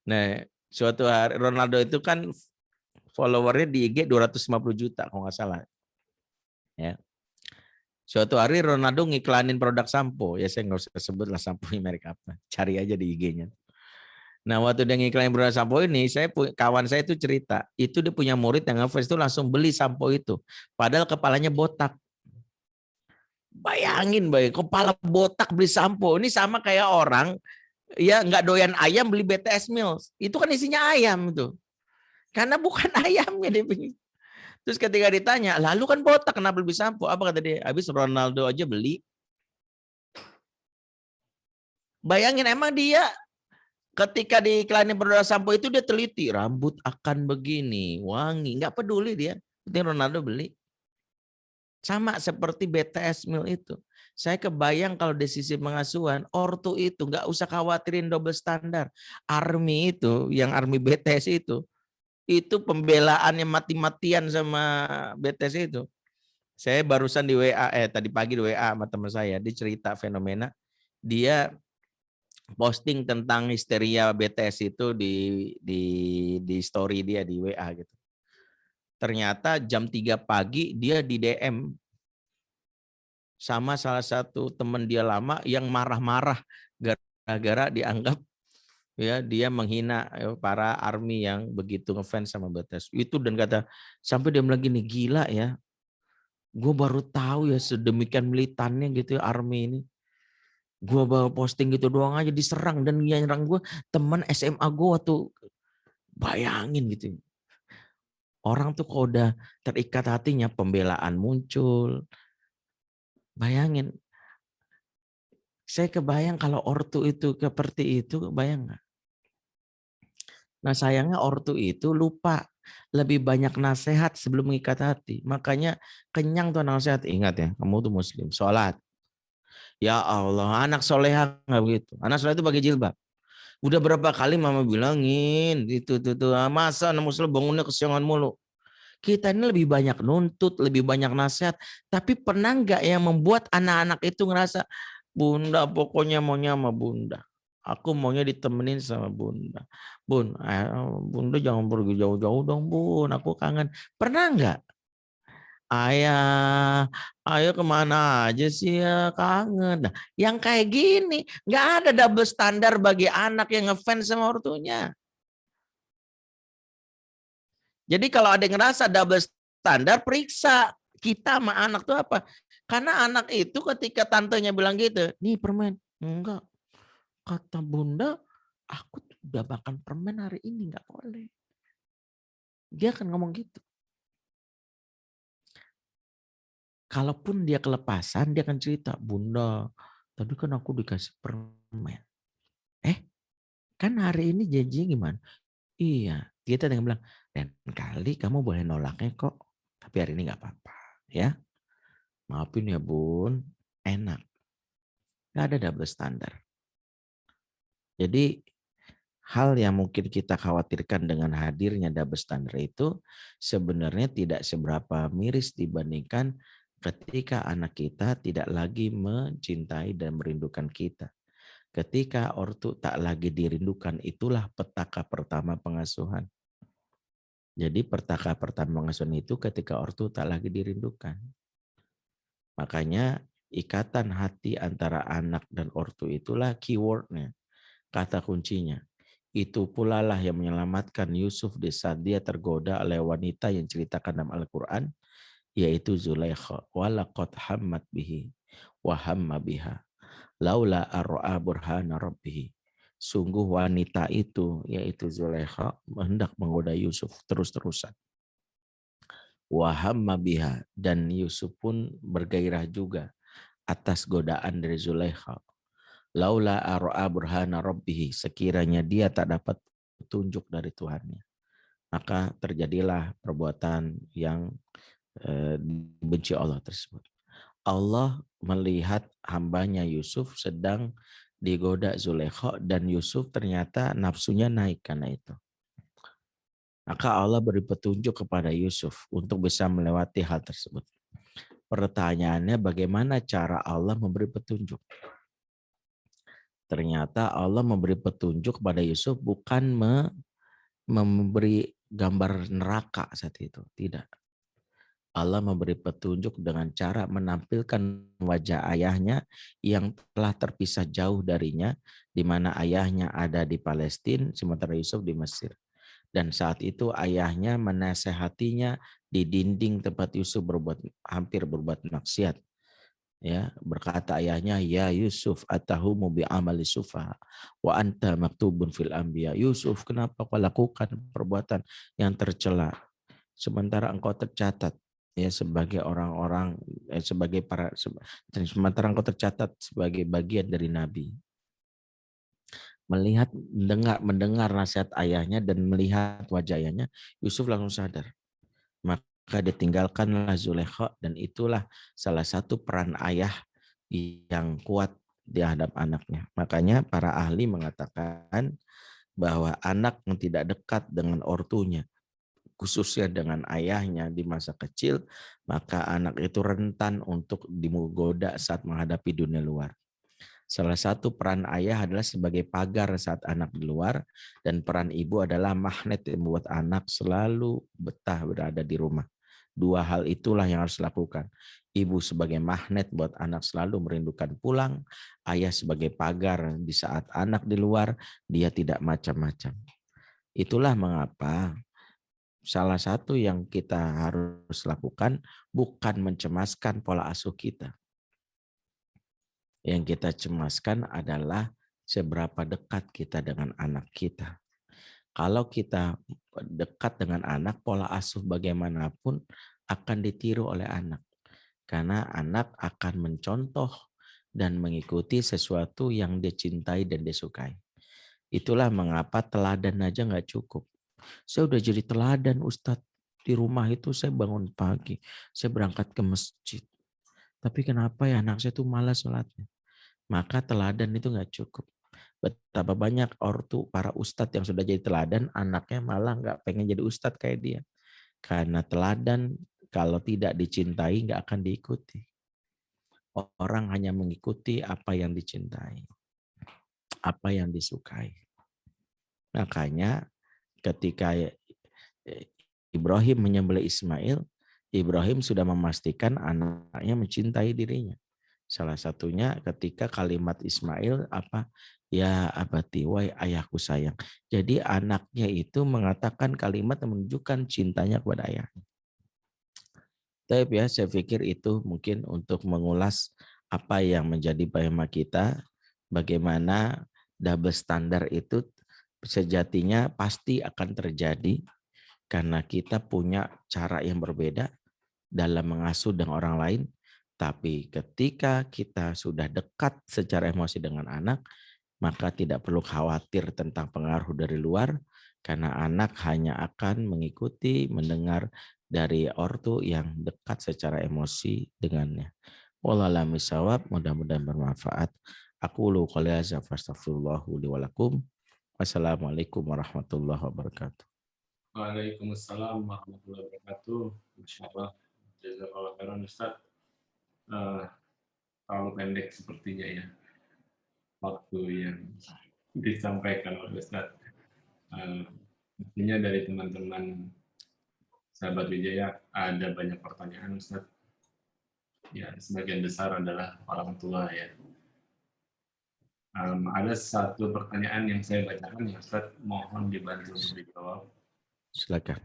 Nah, suatu hari Ronaldo itu kan followernya di IG 250 juta kalau nggak salah. Ya. Suatu hari Ronaldo ngiklanin produk sampo, ya saya nggak usah sebut lah sampo merek apa, cari aja di IG-nya. Nah waktu dia ngiklanin produk sampo ini, kawan saya itu cerita, itu dia punya murid yang ngefans itu langsung beli sampo itu, padahal kepalanya botak. Bayangin, kepala botak beli sampo, ini sama kayak orang ya nggak doyan ayam beli BTS Meals, itu kan isinya ayam tuh. Karena bukan ayamnya dia pilih. Terus ketika ditanya, lalu kan botak kenapa beli sampo? Apa kata dia? Habis Ronaldo aja beli. Bayangin emang dia ketika diiklanin produk sampo itu dia teliti. Rambut akan begini, wangi. Nggak peduli dia. Penting Ronaldo beli. Sama seperti BTS Meal itu. Saya kebayang kalau di sisi pengasuhan, ortu itu nggak usah khawatirin double standar. Army itu, yang Army BTS itu pembelaannya mati-matian sama BTS itu. Saya barusan di WA, tadi pagi di WA sama teman saya, dia cerita fenomena, dia posting tentang histeria BTS itu di story dia di WA gitu. Ternyata jam 3 pagi dia di DM sama salah satu teman dia lama yang marah-marah gara-gara dianggap ya dia menghina para ARMY yang begitu ngefans sama BTS. Itu dan kata sampai dia bilang gini, gila ya. Gue baru tahu ya sedemikian militannya gitu ya ARMY ini. Gue baru posting gitu doang aja diserang, dan nyerang gue teman SMA gue tuh. Bayangin gitu. Orang tuh kalau udah terikat hatinya, pembelaan muncul. Bayangin. Saya kebayang kalau ortu itu seperti itu, kebayang nggak? Nah sayangnya ortu itu lupa. Lebih banyak nasihat sebelum mengikat hati. Makanya kenyang tuh nasihat. Ingat ya, kamu tuh muslim, sholat. Ya Allah, anak soleha nggak begitu. Anak soleha itu pakai jilbab. Udah berapa kali mama bilangin, itu masa anak muslim bangunnya kesiangan mulu. Kita ini lebih banyak nuntut, lebih banyak nasihat. Tapi pernah nggak yang membuat anak-anak itu ngerasa, bunda pokoknya maunya sama bunda. Aku maunya ditemenin sama bunda. Bun, bunda jangan pergi jauh-jauh dong bun, aku kangen. Pernah nggak? Ayah, ayo kemana aja sih ya, kangen. Nah, yang kayak gini, nggak ada double standar bagi anak yang ngefans sama ortunya. Jadi kalau ada yang ngerasa double standar, periksa kita sama anak tuh apa. Karena anak itu ketika tantenya bilang gitu, nih permen, enggak. Kata bunda, aku udah makan permen hari ini, nggak boleh. Dia akan ngomong gitu. Kalaupun dia kelepasan, dia akan cerita, Bunda, tadi kan aku dikasih permen. Kan hari ini janjinya gimana? Iya, kita dengan bilang, dan kali kamu boleh nolaknya kok, tapi hari ini nggak apa-apa, ya. Maafin ya bun, enak. Nggak ada double standar. Jadi hal yang mungkin kita khawatirkan dengan hadirnya double standar itu sebenarnya tidak seberapa miris dibandingkan ketika anak kita tidak lagi mencintai dan merindukan kita. Ketika ortu tak lagi dirindukan, itulah petaka pertama pengasuhan. Jadi petaka pertama pengasuhan itu ketika ortu tak lagi dirindukan. Makanya ikatan hati antara anak dan ortu itulah keywordnya, kata kuncinya. Itu pula lah yang menyelamatkan Yusuf di saat dia tergoda oleh wanita yang ceritakan dalam Al-Quran, yaitu Zulaikha. Walaqad hammat bihi wa hamma biha laula ar'a burhana rabbih. Sungguh wanita itu, yaitu Zulaikha, hendak menggoda Yusuf terus-terusan. Wa hamma biha, dan Yusuf pun bergairah juga atas godaan dari Zulaikha. Laula ar'a burhana rabbih, sekiranya dia tak dapat petunjuk dari Tuhannya, maka terjadilah perbuatan yang dibenci Allah tersebut. Allah melihat hambanya Yusuf sedang digoda Zulaikha dan Yusuf ternyata nafsunya naik karena itu. Maka Allah beri petunjuk kepada Yusuf untuk bisa melewati hal tersebut. Pertanyaannya bagaimana cara Allah memberi petunjuk? Ternyata Allah memberi petunjuk kepada Yusuf bukan memberi gambar neraka saat itu. Tidak. Allah memberi petunjuk dengan cara menampilkan wajah ayahnya yang telah terpisah jauh darinya, di mana ayahnya ada di Palestina, sementara Yusuf di Mesir. Dan saat itu ayahnya menasehatinya di dinding tempat Yusuf hampir berbuat maksiat. Ya, berkata ayahnya, ya Yusuf, atahumu bi amali sufa wa anta maktubun fil anbiya. Yusuf, kenapa kau lakukan perbuatan yang tercela sementara engkau tercatat ya sebagai orang-orang sebagai para sementara engkau tercatat sebagai bagian dari nabi. Melihat mendengar nasihat ayahnya dan melihat wajah ayahnya, Yusuf langsung sadar. Maka ditinggalkanlah Zulaikha, dan itulah salah satu peran ayah yang kuat di hadap anaknya. Makanya para ahli mengatakan bahwa anak yang tidak dekat dengan ortunya, khususnya dengan ayahnya di masa kecil, maka anak itu rentan untuk digoda saat menghadapi dunia luar. Salah satu peran ayah adalah sebagai pagar saat anak di luar, dan peran ibu adalah magnet yang membuat anak selalu betah berada di rumah. Dua hal itulah yang harus dilakukan. Ibu sebagai magnet buat anak selalu merindukan pulang, ayah sebagai pagar di saat anak di luar, dia tidak macam-macam. Itulah mengapa salah satu yang kita harus lakukan bukan mencemaskan pola asuh kita. Yang kita cemaskan adalah seberapa dekat kita dengan anak kita. Kalau kita dekat dengan anak, pola asuh bagaimanapun akan ditiru oleh anak. Karena anak akan mencontoh dan mengikuti sesuatu yang dia cintai dan dia sukai. Itulah mengapa teladan aja nggak cukup. Saya udah jadi teladan Ustadz. Di rumah itu saya bangun pagi, saya berangkat ke masjid. Tapi kenapa ya anak saya tuh malas sholatnya? Maka teladan itu nggak cukup. Betapa banyak ortu para ustadz yang sudah jadi teladan, anaknya malah nggak pengen jadi ustadz kayak dia. Karena teladan kalau tidak dicintai nggak akan diikuti. Orang hanya mengikuti apa yang dicintai, apa yang disukai. Makanya ketika Ibrahim menyembelih Ismail, Ibrahim sudah memastikan anaknya mencintai dirinya. Salah satunya ketika kalimat Ismail apa? Ya abati, wahai ayahku sayang. Jadi anaknya itu mengatakan kalimat yang menunjukkan cintanya kepada ayahnya. Tapi ya saya pikir itu mungkin untuk mengulas apa yang menjadi tema kita, bagaimana double standar itu sejatinya pasti akan terjadi karena kita punya cara yang berbeda dalam mengasuh dengan orang lain. Tapi ketika kita sudah dekat secara emosi dengan anak, maka tidak perlu khawatir tentang pengaruh dari luar, karena anak hanya akan mengikuti, mendengar dari ortu yang dekat secara emosi dengannya. Wallahu a'lam bishawab, mudah-mudahan bermanfaat. Aku lu qouli hadza fastaghfirullahu li wa lakum. Wassalamualaikum warahmatullahi wabarakatuh. Waalaikumsalam warahmatullahi wabarakatuh. Insyaallah. Jazakallah khairan Ustaz. Terlalu pendek sepertinya ya waktu yang disampaikan oleh Ustaz. Artinya dari teman-teman sahabat Wijaya ada banyak pertanyaan Ustaz. Ya, sebagian besar adalah orang tua ya. Ada satu pertanyaan yang saya bacakan ya Ustaz, mohon dibantu untuk dijawab. Silakan.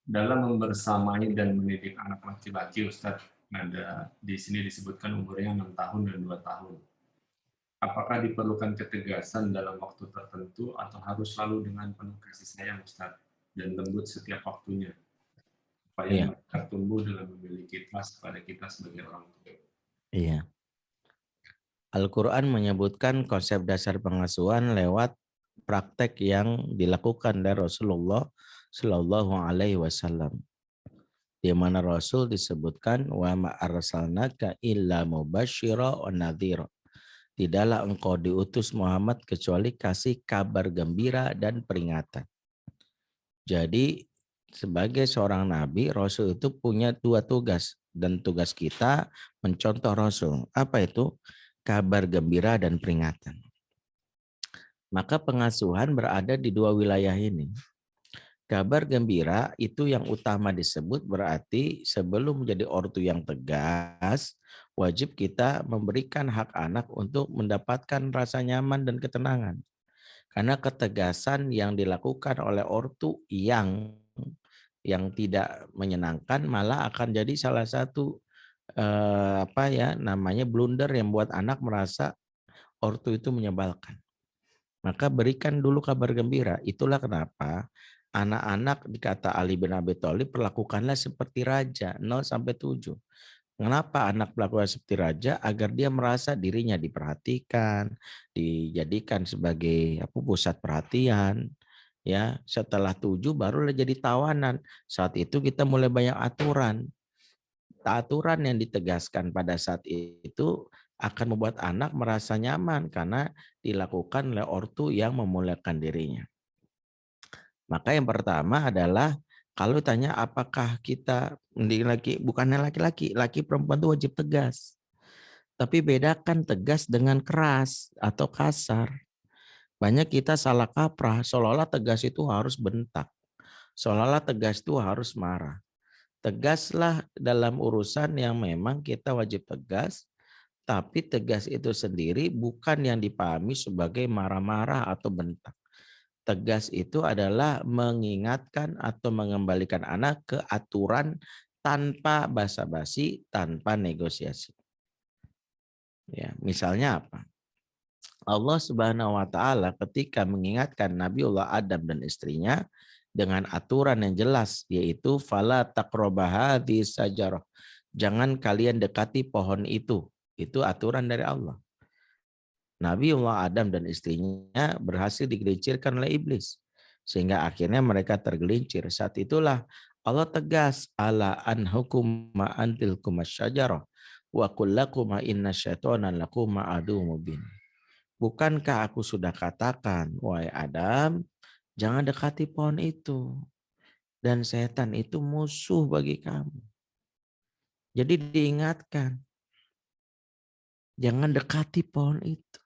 Dalam membersamai dan mendidik anak laki-laki Ustaz, ada di sini disebutkan umurnya 6 tahun dan 2 tahun. Apakah diperlukan ketegasan dalam waktu tertentu atau harus selalu dengan penuh kasih sayang Ustaz dan lembut setiap waktunya supaya mereka tumbuh dalam memiliki trust pada kita sebagai orang tua? Iya. Al-Quran menyebutkan konsep dasar pengasuhan lewat praktek yang dilakukan dari Rasulullah Shallallahu Alaihi Wasallam, di mana Rasul disebutkan wa ma arsalnaka illa mubasyira wa nadhira. Tidaklah engkau diutus Muhammad kecuali kasih kabar gembira dan peringatan. Jadi sebagai seorang nabi, Rasul itu punya 2 tugas, dan tugas kita mencontoh Rasul. Apa itu? Kabar gembira dan peringatan. Maka pengasuhan berada di 2 wilayah ini. Kabar gembira itu yang utama disebut, berarti sebelum menjadi ortu yang tegas, wajib kita memberikan hak anak untuk mendapatkan rasa nyaman dan ketenangan. Karena ketegasan yang dilakukan oleh ortu yang tidak menyenangkan malah akan jadi salah satu blunder yang buat anak merasa ortu itu menyebalkan. Maka berikan dulu kabar gembira. Itulah kenapa anak-anak dikata Ali bin Abi Thalib perlakukanlah seperti raja 0 sampai 7. Kenapa anak perlakukan seperti raja? Agar dia merasa dirinya diperhatikan, dijadikan sebagai pusat perhatian. Ya, setelah 7 barulah jadi tawanan. Saat itu kita mulai banyak aturan. Aturan yang ditegaskan pada saat itu akan membuat anak merasa nyaman karena dilakukan oleh ortu yang memuliakan dirinya. Maka yang pertama adalah kalau tanya apakah kita bukannya laki-laki, laki perempuan itu wajib tegas. Tapi bedakan tegas dengan keras atau kasar. Banyak kita salah kaprah, seolah-olah tegas itu harus bentak. Seolah-olah tegas itu harus marah. Tegaslah dalam urusan yang memang kita wajib tegas, tapi tegas itu sendiri bukan yang dipahami sebagai marah-marah atau bentak. Tegas itu adalah mengingatkan atau mengembalikan anak ke aturan tanpa basa-basi, tanpa negosiasi. Ya, misalnya apa? Allah Subhanahu wa taala ketika mengingatkan Nabiullah Adam dan istrinya dengan aturan yang jelas, yaitu fala taqrabah hadhihi sajarah. Jangan kalian dekati pohon itu. Itu aturan dari Allah. Nabiullah Adam dan istrinya berhasil digelincirkan oleh iblis. Sehingga akhirnya mereka tergelincir. Saat itulah Allah tegas, ala anhukuma antil kumasyajarah wa kullakuma inna syaitana lakuma adu mubin. Bukankah aku sudah katakan, wahai Adam, jangan dekati pohon itu. Dan setan itu musuh bagi kamu. Jadi diingatkan, jangan dekati pohon itu.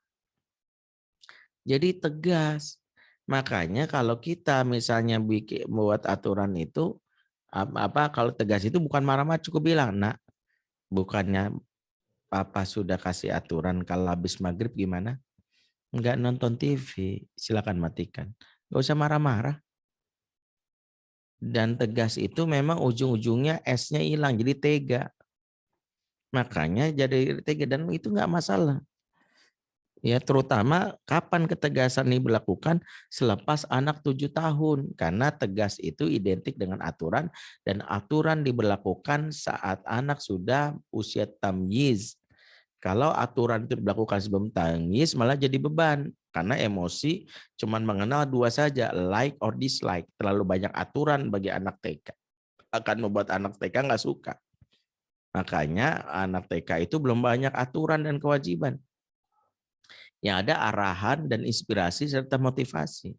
Jadi tegas. Makanya kalau kita misalnya buat aturan itu, kalau tegas itu bukan marah-marah, cukup bilang, nak, bukannya papa sudah kasih aturan kalau habis maghrib gimana? Enggak nonton TV, silakan matikan. Enggak usah marah-marah. Dan tegas itu memang ujung-ujungnya esnya hilang, jadi tega. Makanya jadi tega dan itu enggak masalah. Ya, terutama kapan ketegasan ini dilakukan selepas anak 7 tahun. Karena tegas itu identik dengan aturan dan aturan diberlakukan saat anak sudah usia tamyiz. Kalau aturan itu dilakukan sebelum tamyiz malah jadi beban. Karena emosi cuman mengenal dua saja, like or dislike. Terlalu banyak aturan bagi anak TK. Akan membuat anak TK nggak suka. Makanya anak TK itu belum banyak aturan dan kewajiban. Yang ada arahan dan inspirasi serta motivasi.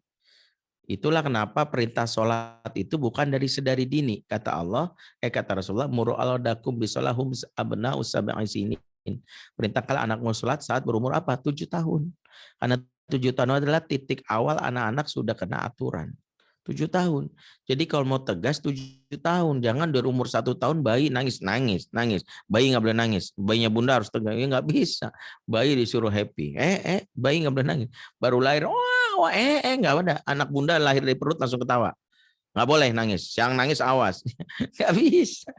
Itulah kenapa perintah sholat itu bukan dari sedari dini. Kata Allah, kata Rasulullah, muru aladakum bisolahum abna usab'i sinin. Perintahkanlah anakmu sholat saat berumur apa? 7 tahun. Karena 7 tahun adalah titik awal anak-anak sudah kena aturan. 7 tahun. Jadi kalau mau tegas 7 tahun, jangan dari umur 1 tahun bayi nangis. Bayi nggak boleh nangis. Bayinya bunda harus tegas. Ya nggak bisa. Bayi disuruh happy. Bayi nggak boleh nangis. Baru lahir, nggak ada. Anak bunda lahir dari perut langsung ketawa. Nggak boleh nangis. Yang nangis awas. Nggak bisa.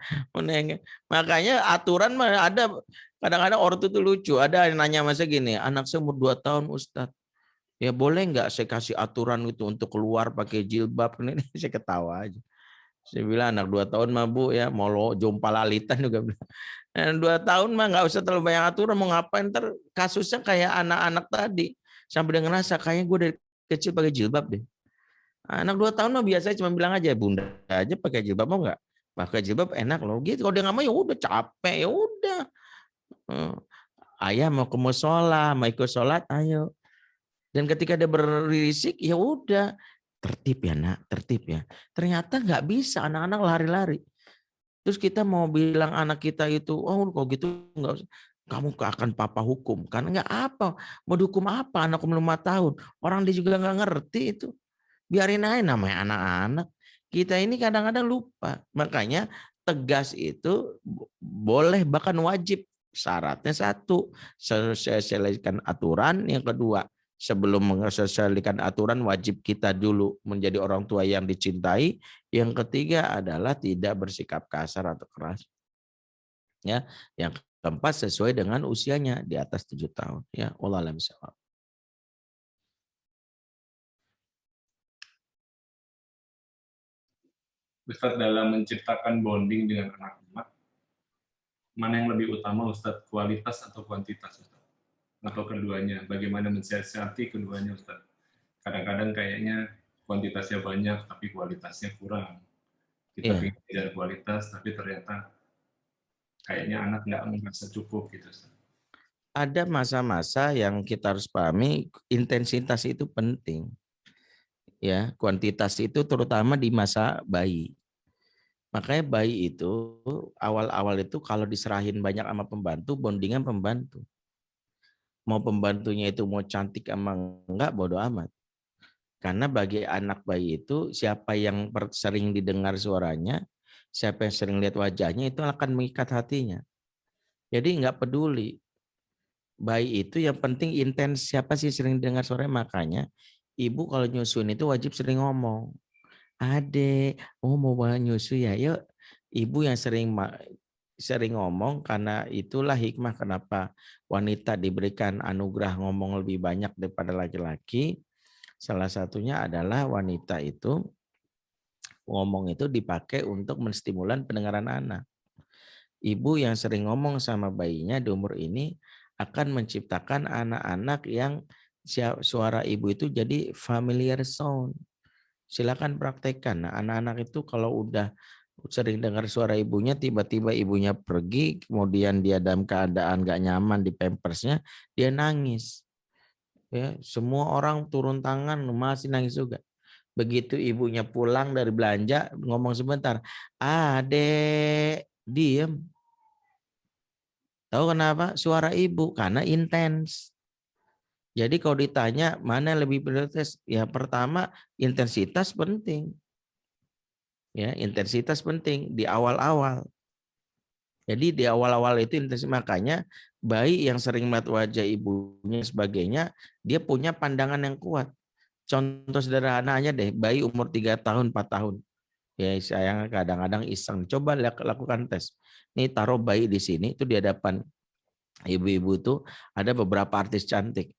Makanya aturan ada. Kadang-kadang orang itu lucu. Ada yang nanya masa gini, anak saya umur 2 tahun Ustadz. Ya boleh nggak saya kasih aturan itu untuk keluar pakai jilbab? Ini saya ketawa aja. Saya bilang anak 2 tahun mah Bu ya, mau lo jompalalitan juga. 2 tahun mah nggak usah terlalu banyak aturan, mau ngapain ntar kasusnya kayak anak-anak tadi. Sampai dia ngerasa kayaknya gue dari kecil pakai jilbab deh. Anak 2 tahun mah biasanya cuma bilang aja, bunda aja pakai jilbab mau nggak? Pakai jilbab enak loh. Gitu kalau dia nggak mau ya udah capek ya udah. Ayah mau ke musola, mau ikut sholat, ayo. Dan ketika dia berisik, ya udah tertib ya nak, tertib ya. Ternyata nggak bisa anak-anak lari-lari. Terus kita mau bilang anak kita itu, oh kalau gitu nggak usah. Kamu akan papa hukum. Karena nggak apa, mau dihukum apa anak umur 5 tahun. Orang dia juga nggak ngerti itu. Biarin aja namanya anak-anak. Kita ini kadang-kadang lupa. Makanya tegas itu boleh bahkan wajib. Syaratnya satu, selesaikan aturan. Yang kedua, sebelum menyesuaikan aturan wajib kita dulu menjadi orang tua yang dicintai. Yang ketiga adalah tidak bersikap kasar atau keras. Ya, yang keempat sesuai dengan usianya di atas 7 tahun. Ya, wallahu a'lam bishawab. Ustadz, dalam menciptakan bonding dengan anak-anak, mana yang lebih utama Ustadz, kualitas atau kuantitas Ustadz? Atau keduanya? Bagaimana mensiasati keduanya Ustadz? Kadang-kadang kayaknya kuantitasnya banyak tapi kualitasnya kurang. Kita Iya. ingin kejar kualitas tapi ternyata kayaknya anak nggak merasa cukup gitu Ustadz. Ada masa-masa yang kita harus pahami intensitas itu penting. Ya, kuantitas itu terutama di masa bayi. Makanya bayi itu awal-awal itu kalau diserahin banyak sama pembantu, bondingan pembantu. Mau pembantunya itu mau cantik sama enggak bodo amat. Karena bagi anak bayi itu siapa yang sering didengar suaranya, siapa yang sering lihat wajahnya itu akan mengikat hatinya. Jadi enggak peduli. Bayi itu yang penting intens siapa sih sering dengar suaranya, makanya ibu kalau nyusuin itu wajib sering ngomong. Adek, oh mau nyusu ya, yuk. Ibu yang sering ngomong karena itulah hikmah kenapa wanita diberikan anugerah ngomong lebih banyak daripada laki-laki. Salah satunya adalah wanita itu ngomong itu dipakai untuk menstimulan pendengaran anak. Ibu yang sering ngomong sama bayinya di umur ini akan menciptakan anak-anak yang suara ibu itu jadi familiar sound. Silakan praktekkan. Nah, anak-anak itu kalau udah sering dengar suara ibunya, tiba-tiba ibunya pergi, kemudian dia dalam keadaan gak nyaman di pampersnya, dia nangis. Ya, semua orang turun tangan, masih nangis juga. Begitu ibunya pulang dari belanja, ngomong sebentar, adek, diem. Tahu kenapa? Suara ibu, karena intens. Jadi kalau ditanya mana lebih prioritas, ya pertama intensitas penting. Ya, intensitas penting di awal-awal. Jadi di awal-awal itu intensitas, makanya bayi yang sering melihat wajah ibunya sebagainya, dia punya pandangan yang kuat. Contoh sederhananya deh, bayi umur 3 tahun, 4 tahun. Ya, saya kadang-kadang iseng, coba lakukan tes. Nih taruh bayi di sini, itu di hadapan ibu-ibu tuh ada beberapa artis cantik.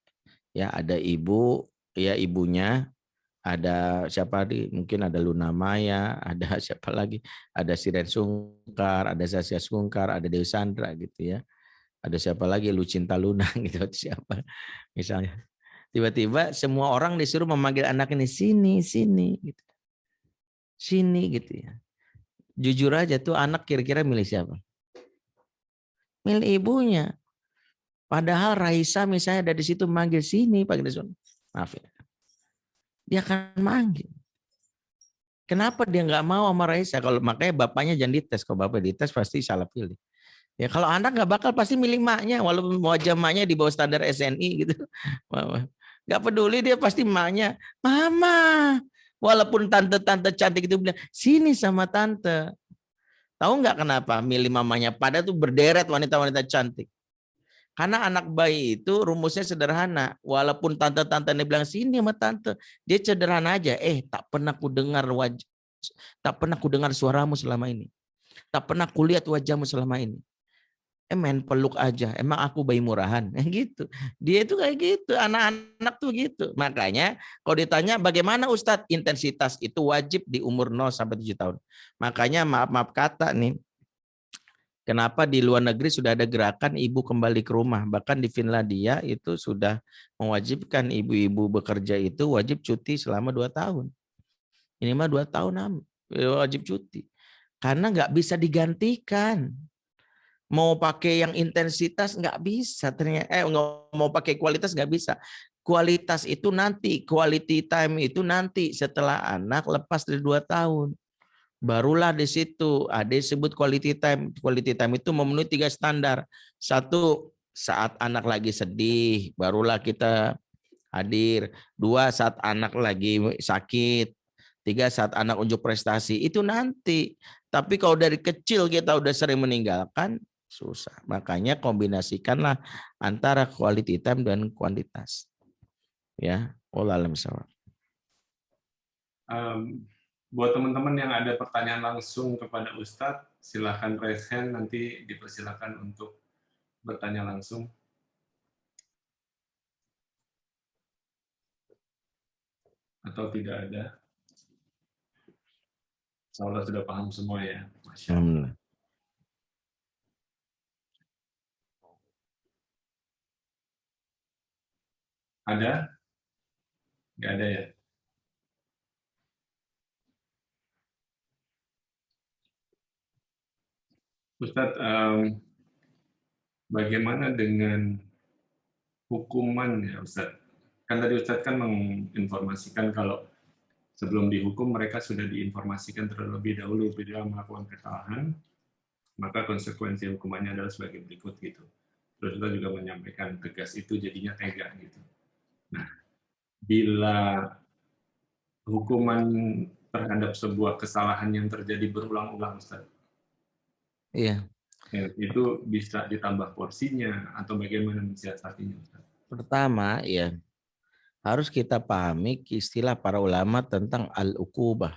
Ya, ada ibu, ya ibunya, ada siapa di, mungkin ada Luna Maya, ada siapa lagi, ada Siren Sungkar, ada Zasya Sungkar, ada Dewi Sandra gitu ya. Ada siapa lagi, Lucinta Luna gitu siapa misalnya. Tiba-tiba semua orang disuruh memanggil anak ini sini, sini gitu. Sini gitu ya. Jujur aja tuh anak kira-kira milih siapa? Milih ibunya. Padahal Raisa misalnya ada di situ manggil sini Pak Gleson. Maaf ya. Dia akan manggil. Kenapa dia nggak mau sama Raisa? Kalau makanya bapaknya jangan dites. Kalau bapak dites pasti salah pilih. Ya kalau anak nggak bakal pasti milih maknya, walaupun wajah maknya di bawah standar SNI gitu. Nggak peduli dia pasti maknya, mama. Walaupun tante-tante cantik itu bilang, sini sama tante. Tahu nggak kenapa milih mamanya? Pada tuh berderet wanita-wanita cantik. Karena anak bayi itu rumusnya sederhana. Walaupun tante-tante ini bilang sini sama tante, dia sederhana aja. Tak pernah ku dengar wajah, tak pernah ku dengar suaramu selama ini. Tak pernah ku lihat wajahmu selama ini. Main peluk aja. Emang aku bayi murahan? Gitu. Dia itu kayak gitu. Anak-anak tuh gitu. Makanya kalau ditanya bagaimana Ustadz, intensitas itu wajib di umur 0 sampai 7 tahun. Makanya maaf-maaf kata nih, kenapa di luar negeri sudah ada gerakan ibu kembali ke rumah. Bahkan di Finlandia itu sudah mewajibkan ibu-ibu bekerja itu wajib cuti selama 2 tahun. Minimal 2 tahun wajib cuti. Karena nggak bisa digantikan. Mau pakai yang intensitas nggak bisa. Ternyata, mau pakai kualitas nggak bisa. Kualitas itu nanti, quality time itu nanti setelah anak lepas dari 2 tahun. Barulah di situ ada disebut quality time. Quality time itu memenuhi 3 standar. 1, saat anak lagi sedih, barulah kita hadir. 2, saat anak lagi sakit. 3, saat anak unjuk prestasi. Itu nanti. Tapi kalau dari kecil kita udah sering meninggalkan, susah. Makanya kombinasikanlah antara quality time dan kuantitas. Ya, wallahu a'lam bishawab. Buat teman-teman yang ada pertanyaan langsung kepada Ustadz, silakan raise hand, nanti dipersilakan untuk bertanya langsung. Atau tidak ada? Insya sudah paham semua ya. Masya Allah. Ada? Nggak ada ya? Ustadz, bagaimana dengan hukuman ya Ustadz? Kan tadi Ustadz kan menginformasikan kalau sebelum dihukum mereka sudah diinformasikan terlebih dahulu bila melakukan kesalahan, maka konsekuensi hukumannya adalah sebagai berikut gitu. Terus kita juga menyampaikan tegas itu jadinya tega gitu. Nah, bila hukuman terhadap sebuah kesalahan yang terjadi berulang-ulang, Ustaz, Iya. Itu bisa ditambah porsinya atau bagaimana mensiasatinya, Ustaz? Pertama, ya harus kita pahami istilah para ulama tentang al-uqubah.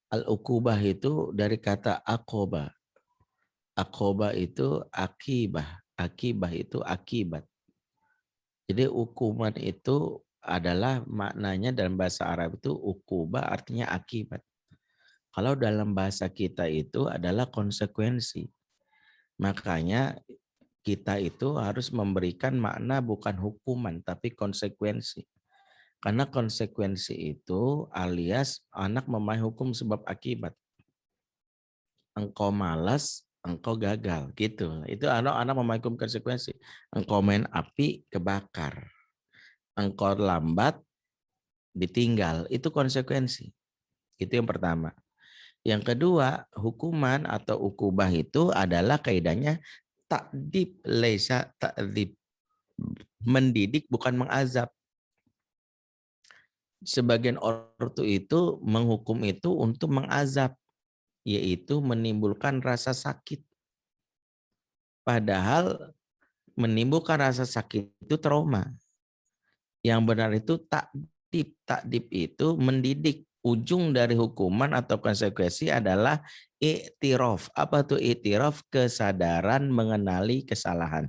Al-uqubah itu dari kata aqobah. Aqobah itu akibah. Akibah itu akibat. Jadi hukuman itu adalah maknanya dalam bahasa Arab itu uqubah artinya akibat. Kalau dalam bahasa kita itu adalah konsekuensi. Makanya kita itu harus memberikan makna bukan hukuman tapi konsekuensi. Karena konsekuensi itu alias anak memahami hukum sebab akibat. Engkau malas, engkau gagal gitu. Itu anak memahami hukum konsekuensi. Engkau main api, kebakar. Engkau lambat, ditinggal. Itu konsekuensi. Itu yang pertama. Yang kedua, hukuman atau ukubah itu adalah kaidahnya ta'dib, laisa ta'dib. Mendidik bukan mengazab. Sebagian ortu itu menghukum itu untuk mengazab, yaitu menimbulkan rasa sakit. Padahal menimbulkan rasa sakit itu trauma. Yang benar itu takdib. Takdib itu mendidik. Ujung dari hukuman atau konsekuensi adalah iktiraf. Apa tuh iktiraf? Kesadaran mengenali kesalahan.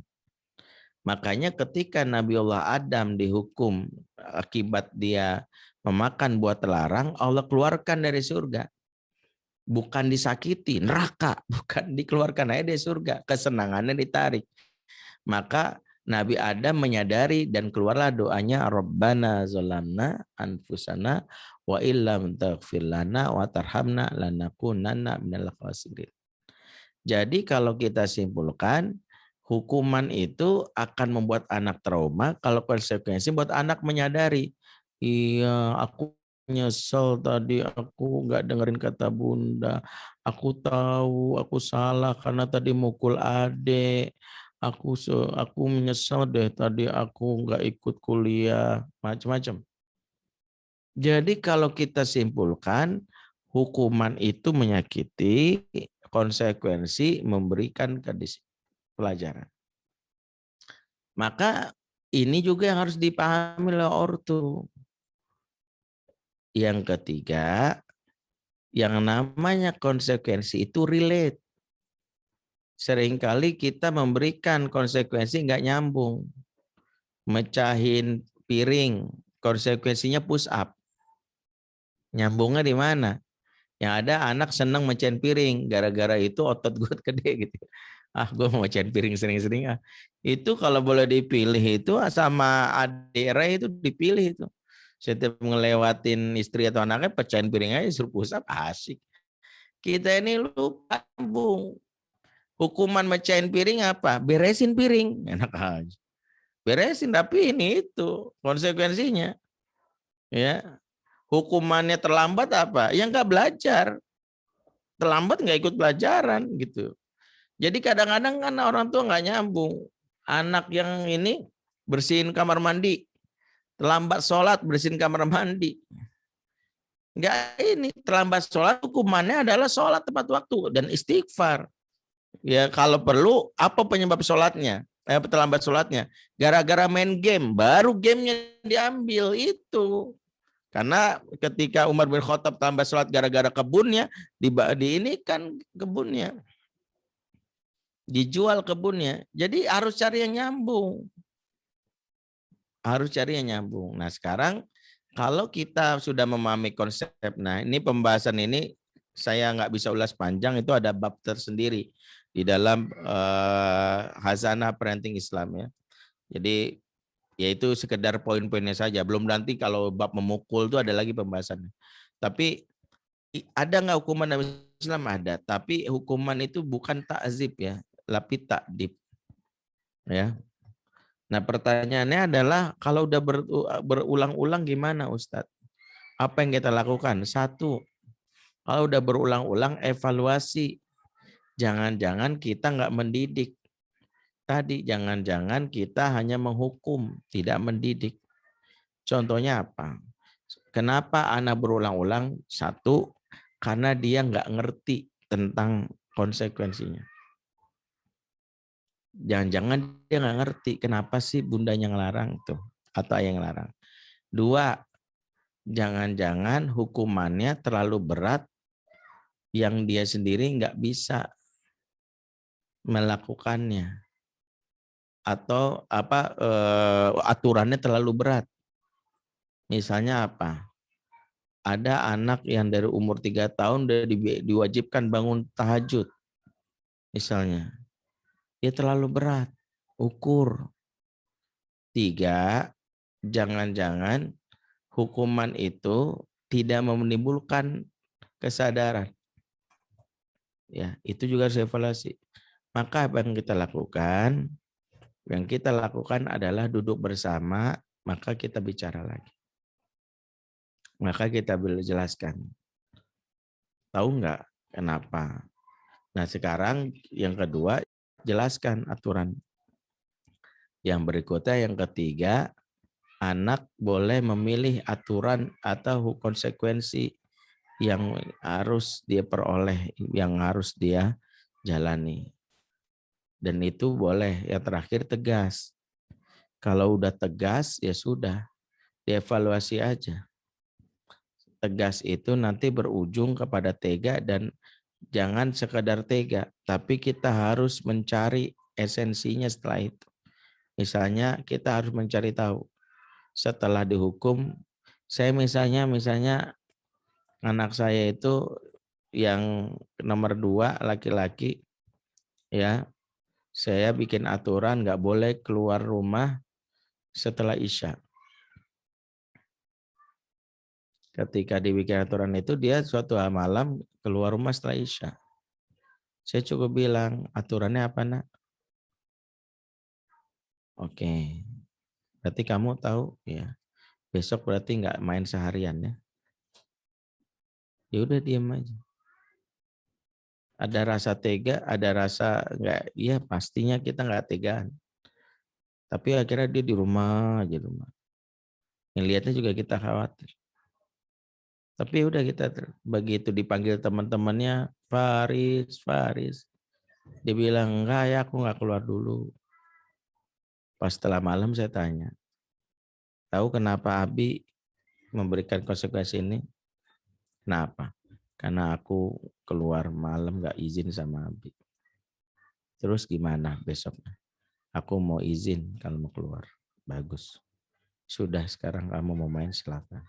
Makanya ketika Nabiullah Adam dihukum akibat dia memakan buah terlarang, Allah keluarkan dari surga. Bukan disakiti, neraka, bukan dikeluarkan aja dari surga, kesenangannya ditarik. Maka Nabi Adam menyadari dan keluarlah doanya, Rabbana zalamna anfusana wa illam taghfir lana wa tarhamna lanakunanna minal khasirin. Jadi kalau kita simpulkan, hukuman itu akan membuat anak trauma kalau konsekuensi buat anak menyadari, iya aku nyesel tadi aku nggak dengerin kata bunda, aku tahu aku salah karena tadi mukul adik, aku menyesal deh tadi aku nggak ikut kuliah, macam-macam. Jadi kalau kita simpulkan, hukuman itu menyakiti, konsekuensi memberikan pelajaran. Maka ini juga yang harus dipahami oleh ortu. Yang ketiga, yang namanya konsekuensi itu relate. Seringkali kita memberikan konsekuensi nggak nyambung. Mecahin piring, konsekuensinya push up. Nyambungnya di mana? Yang ada anak senang mecahin piring, gara-gara itu otot gue gede gitu. Gue mau mecahin piring sering-sering. Itu kalau boleh dipilih itu sama adik Ray itu dipilih itu. Setiap ngelewatin istri atau anaknya pecahin piring aja suruh push up, asik. Kita ini lupa nyambung. Hukuman mecahin piring apa? Beresin piring. Enak aja. Beresin, tapi ini itu konsekuensinya. Ya. Hukumannya terlambat apa? Ya nggak belajar. Terlambat nggak ikut pelajaran gitu. Jadi kadang-kadang kan orang tua nggak nyambung. Anak yang ini bersihin kamar mandi, terlambat sholat bersihin kamar mandi. Nggak ini terlambat sholat, hukumannya adalah sholat tepat waktu dan istighfar. Ya kalau perlu apa penyebab sholatnya? Terlambat sholatnya gara-gara main game, baru gamenya diambil itu. Karena ketika Umar bin Khattab tambah sholat gara-gara kebunnya, di ini kan kebunnya. Dijual kebunnya. Jadi harus cari yang nyambung. Harus cari yang nyambung. Nah sekarang kalau kita sudah memahami konsep, nah ini pembahasan ini saya nggak bisa ulas panjang, itu ada bab tersendiri di dalam Khazanah Parenting Islam ya. Jadi yaitu sekedar poin-poinnya saja. Belum nanti kalau bab memukul itu ada lagi pembahasannya. Tapi ada nggak hukuman dalam Islam? Ada. Tapi hukuman itu bukan ta'zib ya, tapi ta'dib. Ya. Nah pertanyaannya adalah kalau udah berulang-ulang gimana Ustadz? Apa yang kita lakukan? Satu, kalau udah berulang-ulang evaluasi. Jangan-jangan kita nggak mendidik. Tadi jangan-jangan kita hanya menghukum, tidak mendidik. Contohnya apa? Kenapa anak berulang-ulang? Satu, karena dia nggak ngerti tentang konsekuensinya. Jangan-jangan dia nggak ngerti kenapa sih bundanya ngelarang tuh atau ayah yang larang. Dua, jangan-jangan hukumannya terlalu berat yang dia sendiri nggak bisa melakukannya atau aturannya terlalu berat. Misalnya apa? Ada anak yang dari umur 3 tahun udah diwajibkan bangun tahajud. Misalnya. Ya terlalu berat. Ukur. 3, jangan-jangan hukuman itu tidak menimbulkan kesadaran. Ya, itu juga harus evaluasi. Maka apa yang kita lakukan? Yang kita lakukan adalah duduk bersama, maka kita bicara lagi. Maka kita jelaskan. Tahu nggak kenapa? Nah sekarang yang kedua, jelaskan aturan. Yang berikutnya, yang ketiga, anak boleh memilih aturan atau konsekuensi yang harus dia peroleh, yang harus dia jalani. Dan itu boleh. Yang terakhir tegas. Kalau udah tegas ya sudah, dievaluasi aja. Tegas itu nanti berujung kepada tega dan jangan sekedar tega, tapi kita harus mencari esensinya setelah itu. Misalnya kita harus mencari tahu. Setelah dihukum, saya misalnya anak saya itu yang nomor 2 laki-laki, ya, saya bikin aturan nggak boleh keluar rumah setelah Isya. Ketika dibikin aturan itu, dia suatu malam keluar rumah setelah Isya. Saya cukup bilang, aturannya apa, Nak? Oke, berarti kamu tahu, ya. Besok berarti nggak main seharian, ya. Ya udah diam aja. Ada rasa tega, ada rasa nggak, ya pastinya kita nggak tegaan. Tapi akhirnya dia di rumah aja, rumah. Yang lihatnya juga kita khawatir. Tapi udah kita begitu dipanggil teman-temannya, Faris. Dia bilang, enggak ya, aku nggak keluar dulu. Pas setelah malam saya tanya, tahu kenapa Abi memberikan konsekuensi ini? Kenapa? Karena aku keluar malam nggak izin sama Abi. Terus gimana besoknya? Aku mau izin kalau mau keluar. Bagus. Sudah, sekarang kamu mau main silakan.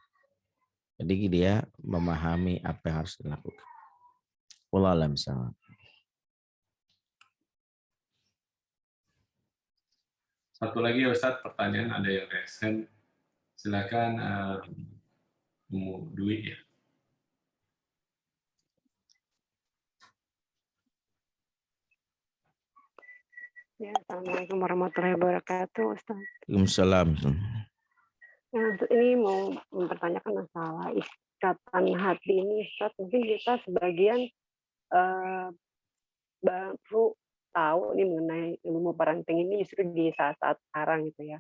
Jadi dia memahami apa yang harus dilakukan. Wallahu a'lam bishawab. Satu lagi Ustadz, pertanyaan ada yang resen. Silakan Dwi ya. Ya, Assalamualaikum warahmatullahi wabarakatuh, Ustaz. Waalaikumsalam. Nah, ini mau mempertanyakan masalah ikatan hati ini, Ustaz. Mungkin kita sebagian baru tahu nih mengenai ilmu parenting ini justru di saat-saat sekarang gitu ya.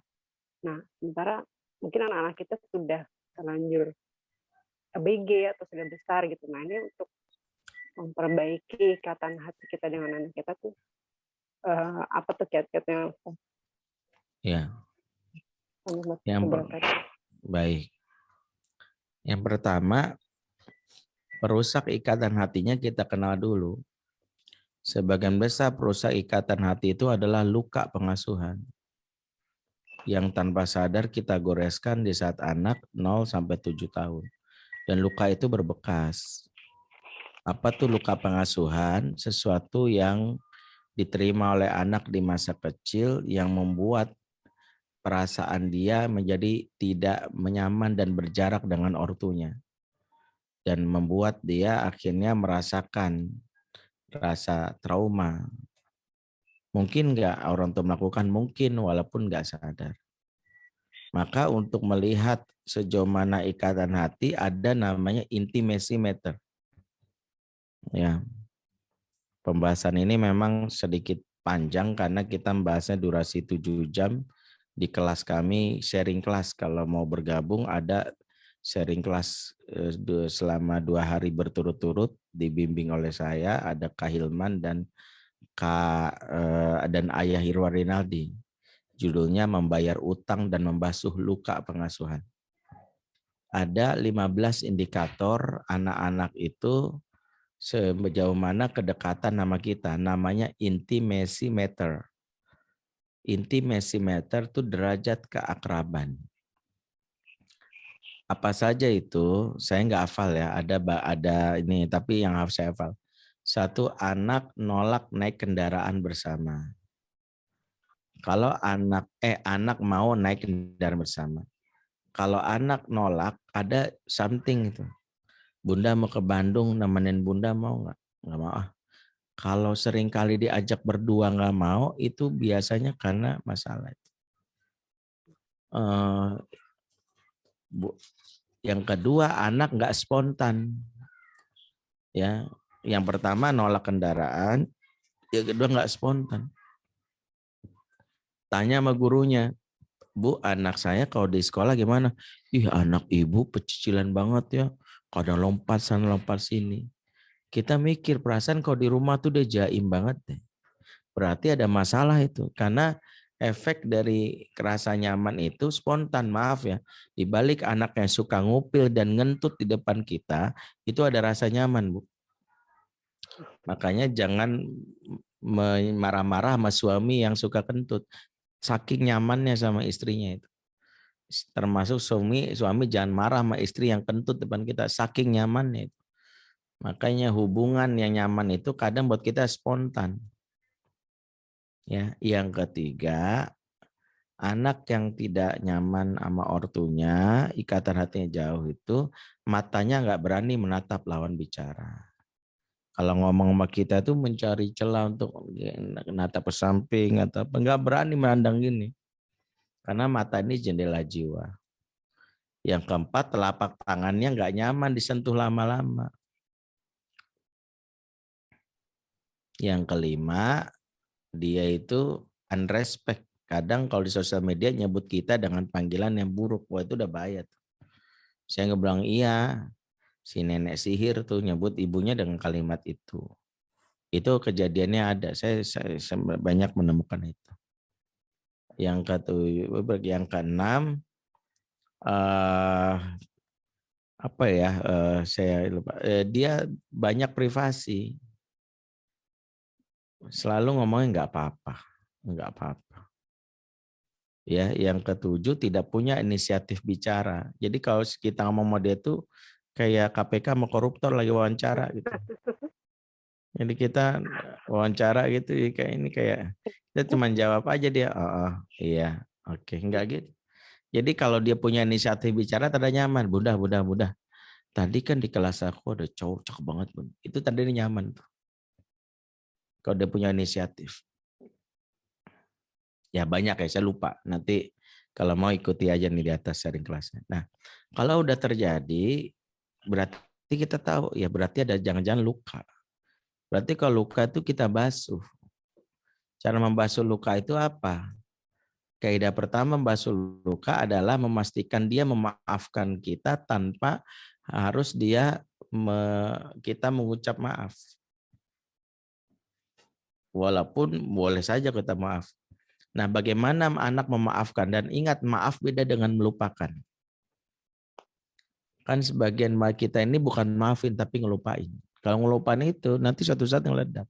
Nah, sementara mungkin anak-anak kita sudah terlanjur ABG atau sudah besar gitu. Nah, ini untuk memperbaiki ikatan hati kita dengan anak kita tuh apa tuh kiat-kiatnya? Ya. Baik. Yang pertama, perusak ikatan hatinya kita kenal dulu. Sebagian besar perusak ikatan hati itu adalah luka pengasuhan yang tanpa sadar kita goreskan di saat anak 0 sampai 7 tahun. Dan luka itu berbekas. Apa tuh luka pengasuhan? Sesuatu yang diterima oleh anak di masa kecil yang membuat perasaan dia menjadi tidak nyaman dan berjarak dengan ortunya. Dan membuat dia akhirnya merasakan rasa trauma. Mungkin nggak orang tua melakukan, mungkin walaupun nggak sadar. Maka untuk melihat sejauh mana ikatan hati ada namanya intimacy meter. Ya, pembahasan ini memang sedikit panjang karena kita membahasnya durasi 7 jam di kelas kami, sharing kelas. Kalau mau bergabung ada sharing kelas selama 2 hari berturut-turut dibimbing oleh saya, ada Kak Hilman dan Ayah Hirwa Rinaldi. Judulnya Membayar Utang dan Membasuh Luka Pengasuhan. Ada 15 indikator anak-anak itu sejauh mana kedekatan nama kita, namanya intimacy meter. Intimacy meter itu derajat keakraban. Apa saja itu? Saya nggak hafal ya. Ada ini, tapi yang harus saya hafal. 1, anak nolak naik kendaraan bersama. Kalau anak mau naik kendaraan bersama. Kalau anak nolak, ada something itu. Bunda mau ke Bandung, nemenin Bunda mau nggak? Nggak mau ah. Kalau sering kali diajak berdua nggak mau, itu biasanya karena masalah itu. Yang kedua, anak nggak spontan. Ya, yang pertama nolak kendaraan, yang kedua nggak spontan. Tanya sama gurunya, Bu, anak saya kalau di sekolah gimana? Ih, anak ibu pecicilan banget ya. Kadang lompat sana lompat sini. Kita mikir perasaan kalau di rumah tuh udah jaim banget deh. Berarti ada masalah itu. Karena efek dari kerasa nyaman itu spontan, maaf ya. Di balik anak yang suka ngupil dan ngentut di depan kita, itu ada rasa nyaman, Bu. Makanya jangan marah-marah sama suami yang suka kentut. Saking nyamannya sama istrinya itu. Termasuk suami jangan marah sama istri yang kentut depan kita, saking nyamannya itu. Makanya hubungan yang nyaman itu kadang buat kita spontan. Ya, yang ketiga, anak yang tidak nyaman sama ortunya, ikatan hatinya jauh itu, matanya nggak berani menatap lawan bicara. Kalau ngomong sama kita tuh mencari celah untuk natap ke samping atau apa, nggak berani memandang gini. Karena mata ini jendela jiwa. Yang keempat, telapak tangannya nggak nyaman disentuh lama-lama. Yang kelima, dia itu unrespect. Kadang kalau di sosial media nyebut kita dengan panggilan yang buruk. Wah, itu udah bahaya. Saya ngebilang iya, si nenek sihir tuh nyebut ibunya dengan kalimat itu. Itu kejadiannya ada. Saya banyak menemukan itu. Yang keenam, apa ya? Saya lupa. Dia banyak privasi. Selalu ngomongnya nggak apa-apa, nggak apa-apa. Ya, yang ketujuh tidak punya inisiatif bicara. Jadi kalau kita ngomong sama dia tuh kayak KPK sama koruptor lagi wawancara gitu. Jadi kita wawancara gitu, kayak ini kayak kita cuma jawab aja dia, oh iya, oke, enggak gitu. Jadi kalau dia punya inisiatif bicara, tanda nyaman, Bunda. Tadi kan di kelas aku ada cowok cakep banget, Bun. Itu tadi nyaman tuh. Kalau dia punya inisiatif. Ya banyak ya, saya lupa. Nanti kalau mau ikuti aja nih di atas sharing kelasnya. Nah, kalau udah terjadi, berarti kita tahu ya berarti ada jangan-jangan luka. Berarti kalau luka itu kita basuh. Cara membasuh luka itu apa? Kaidah pertama membasuh luka adalah memastikan dia memaafkan kita tanpa harus kita mengucap maaf. Walaupun boleh saja kita maaf. Nah, bagaimana anak memaafkan? Dan ingat, maaf beda dengan melupakan. Kan sebagian kita ini bukan maafin, tapi ngelupain. Kalau ngelupain itu, nanti suatu saat ngeledak.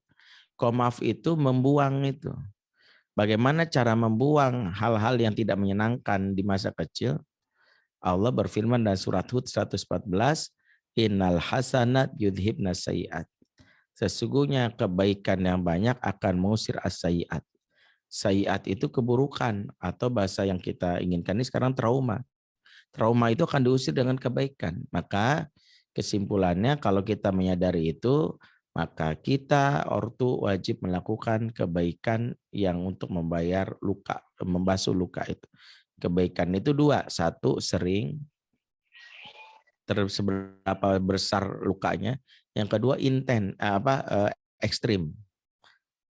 Kalau maaf itu membuang itu. Bagaimana cara membuang hal-hal yang tidak menyenangkan di masa kecil? Allah berfirman dalam surat Hud 114, Innal hasanat yudhibna sayiat. Sesungguhnya kebaikan yang banyak akan mengusir as-sayiat. Sayiat itu keburukan atau bahasa yang kita inginkan ini sekarang trauma. Trauma itu akan diusir dengan kebaikan. Maka kesimpulannya kalau kita menyadari itu, maka kita ortu wajib melakukan kebaikan yang untuk membayar luka, membasuh luka itu. Kebaikan itu dua, satu sering, seberapa besar lukanya. Yang kedua ekstrim.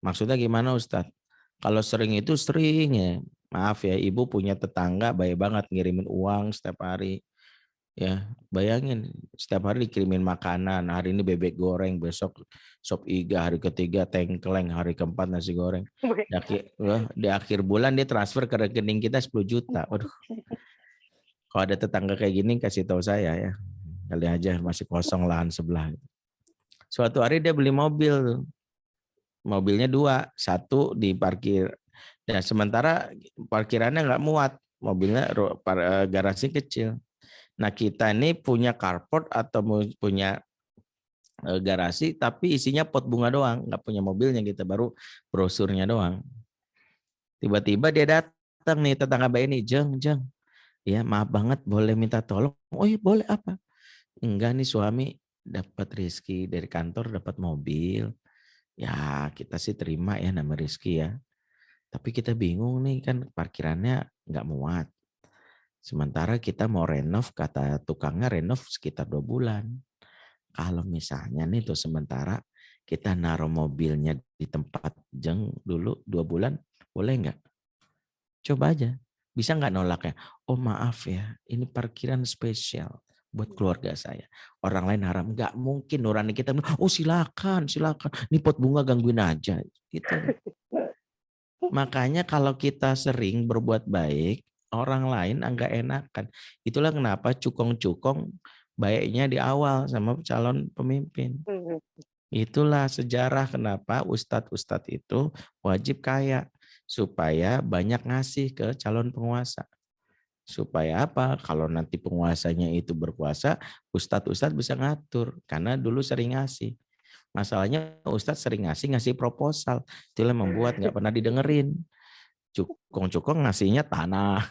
Maksudnya gimana Ustadz? Kalau sering itu sering ya, maaf ya, ibu punya tetangga baik banget ngirimin uang setiap hari. Ya, bayangin setiap hari dikirimin makanan. Hari ini bebek goreng, besok sop iga, hari ketiga tengkleng, hari keempat nasi goreng. Di akhir bulan dia transfer ke rekening kita 10 juta. Waduh. Kalau ada tetangga kayak gini kasih tahu saya ya. Kali aja masih kosong lahan sebelah. Suatu hari dia beli mobil. Mobilnya dua, satu di parkir. Dan sementara parkirannya nggak muat, mobilnya garasi kecil. Nah kita ini punya carport atau punya garasi, tapi isinya pot bunga doang, nggak punya mobilnya, kita baru brosurnya doang. Tiba-tiba dia datang nih tetangga bayi ini, Jeng, ya maaf banget, boleh minta tolong? Oh iya boleh, apa? Enggak nih, suami dapat rezeki dari kantor, dapat mobil. Ya kita sih terima ya, nama rezeki ya. Tapi kita bingung nih, kan parkirannya nggak muat. Sementara kita mau renov, kata tukangnya renov sekitar 2 bulan. Kalau misalnya nih tuh sementara kita naruh mobilnya di tempat Jeng dulu 2 bulan, boleh nggak? Coba aja. Bisa nggak nolaknya? Oh maaf ya, ini parkiran spesial buat keluarga saya. Orang lain haram. Nggak mungkin nurani kita. Oh silakan. Ini pot bunga gangguin aja. Gitu. Makanya kalau kita sering berbuat baik, orang lain enggak enakan. Itulah kenapa cukong-cukong baiknya di awal sama calon pemimpin. Itulah sejarah kenapa ustadz-ustadz itu wajib kaya. supaya banyak ngasih ke calon penguasa. Supaya apa? Kalau nanti penguasanya itu berkuasa, ustadz bisa ngatur. Karena dulu sering ngasih. Masalahnya ustadz sering ngasih proposal. Itulah membuat nggak pernah didengerin. Cukong-cukong ngasihnya tanah.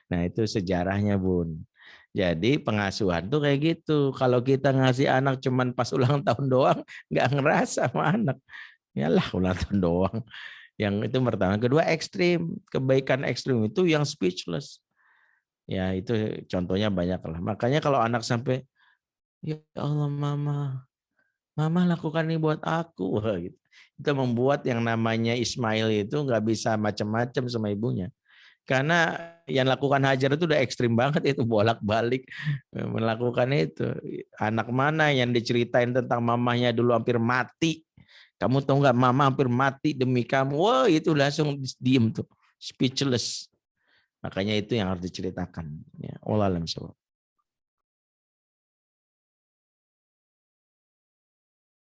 Nah itu sejarahnya Bun. Jadi pengasuhan tuh kayak gitu. Kalau kita ngasih anak cuman pas ulang tahun doang, nggak ngerasa sama anak. Yalah ulang tahun doang. Yang itu pertama. Kedua ekstrim. Kebaikan ekstrim itu yang speechless. Ya itu contohnya banyak lah. Makanya kalau anak sampai, ya Allah mama lakukan ini buat aku. Gitu. Itu membuat yang namanya Ismail itu nggak bisa macam-macam sama ibunya. Karena yang lakukan Hajar itu udah ekstrim banget, itu bolak-balik melakukan itu. Anak mana yang diceritain tentang mamanya dulu hampir mati. Kamu tahu nggak mama hampir mati demi kamu. Wah itu langsung diem tuh. Speechless. Makanya itu yang harus diceritakan. Ya, Allah alam.